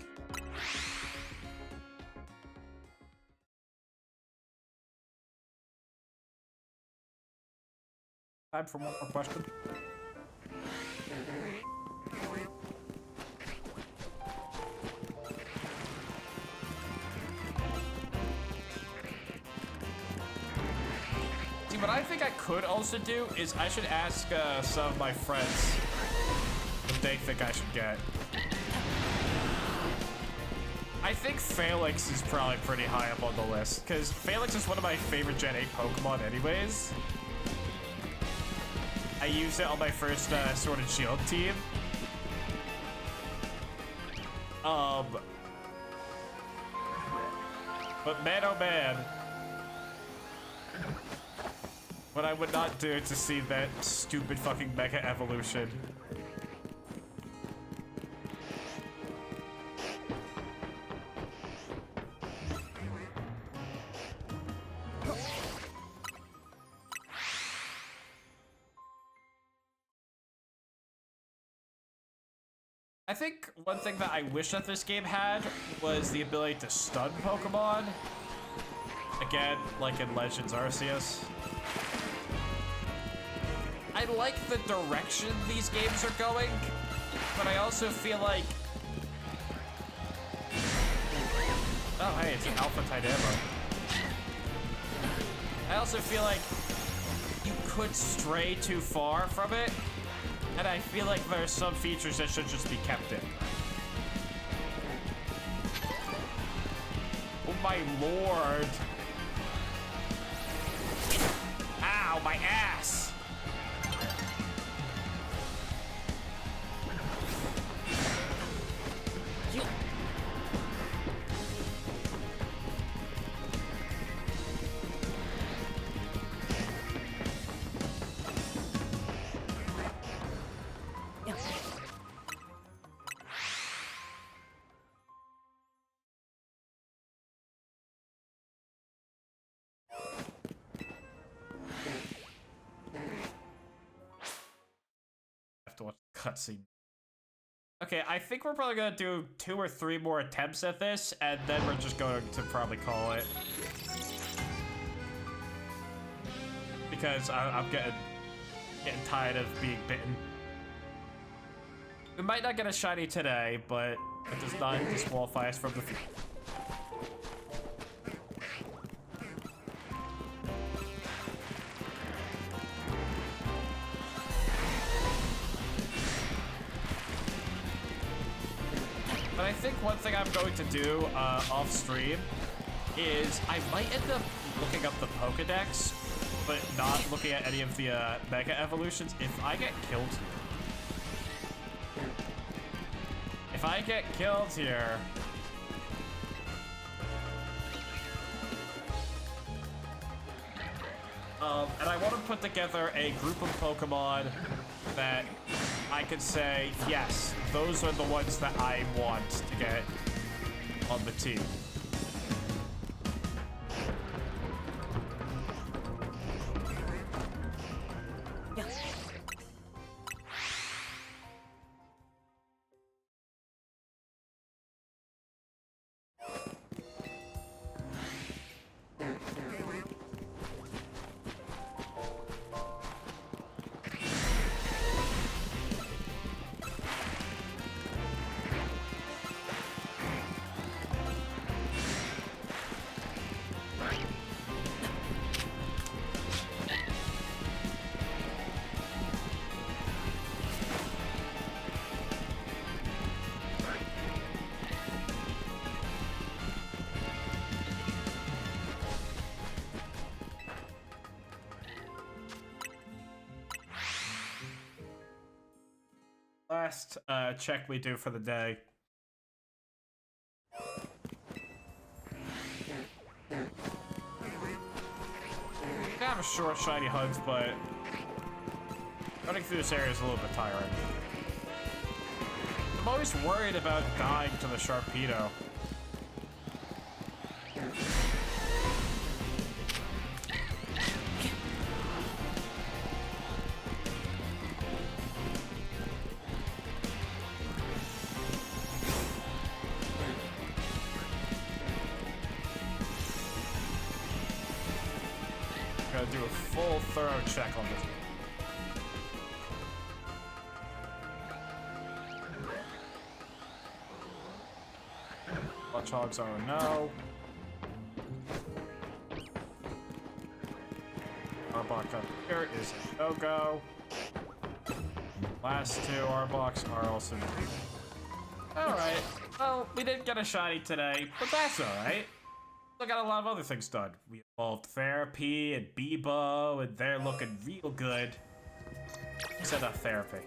Time for one more question. See, what I think I could also do is I should ask some of my friends what they think I should get. I think Phalanx is probably pretty high up on the list, because Phalanx is one of my favorite Gen 8 Pokemon anyways. I used it on my first Sword and Shield team. But man, oh man. What I would not do to see that stupid fucking Mega Evolution. I think one thing that I wish that this game had was the ability to stun Pokemon. Again, like in Legends Arceus. I like the direction these games are going, but I also feel like... Oh, hey, it's an Alpha Tydamo. I also feel like you could stray too far from it, and I feel like there are some features that should just be kept in. Oh my lord. Ow, my ass! Have to watch the cutscene. Okay, I think we're probably gonna do 2 or 3 more attempts at this, and then we're just going to probably call it. Because I'm getting tired of being bitten. We might not get a shiny today, but it does not disqualify us from the future. But I think one thing I'm going to do off stream is I might end up looking up the Pokedex, but not looking at any of the Mega Evolutions if I get killed here. If I get killed here... and I want to put together a group of Pokemon that I could say, yes, those are the ones that I want to get on the team. Last check we do for the day. I have a short shiny hunt, but running through this area is a little bit tiring. I'm always worried about dying to the Sharpedo. Gotta do a full, thorough check on this. Clutch hogs are a no. Arbok up here is a no-go. Last 2 Arboks are also no. Alright. Well, we didn't get a shiny today, but that's alright. Still got a lot of other things done. We evolved Therapy and Bebo, and they're looking real good. Set up Therapy.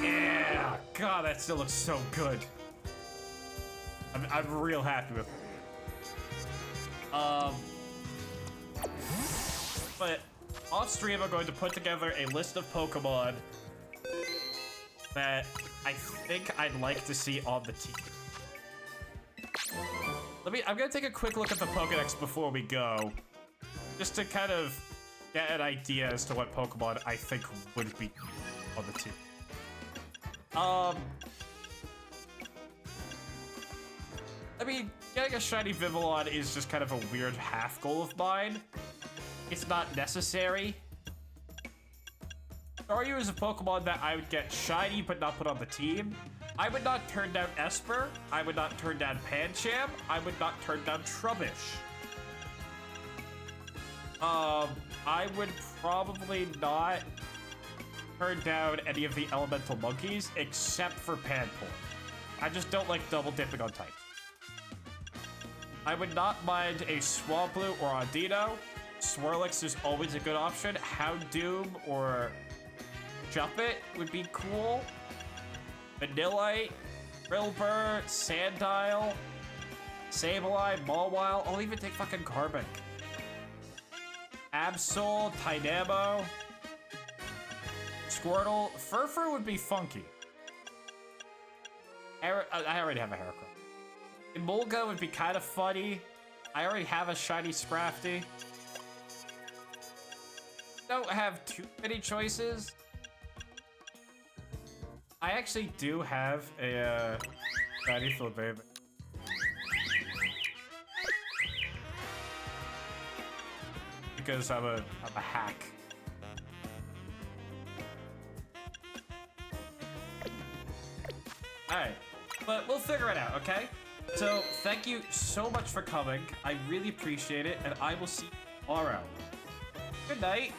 Yeah! God, that still looks so good. I'm real happy with it. But off stream, I'm going to put together a list of Pokemon that I think I'd like to see on the team. I'm gonna take a quick look at the Pokedex before we go, just to kind of get an idea as to what Pokemon I think would be on the team. I mean, getting a shiny Vivillon is just kind of a weird half goal of mine. It's not necessary. Staryu is a Pokemon that I would get shiny but not put on the team. I would not turn down Esper. I would not turn down Pancham. I would not turn down Trubbish. I would probably not turn down any of the elemental monkeys except for Panpour. I just don't like double dipping on types. I would not mind a Swablu or Audino. Swirlix is always a good option. Houndoom or Jumpit would be cool. Vanillite, Drillbur, Sandile, Sableye, Mawile. I'll even take fucking Carbon. Absol, Tynamo, Squirtle. Furfur would be funky. I already have a Heracross. Emolga would be kind of funny. I already have a shiny Scrafty. Don't have too many choices. I actually do have a shiny Flabébé. Because I'm a hack. Alright, but we'll figure it out, okay? So, thank you so much for coming. I really appreciate it, and I will see you tomorrow. Good night.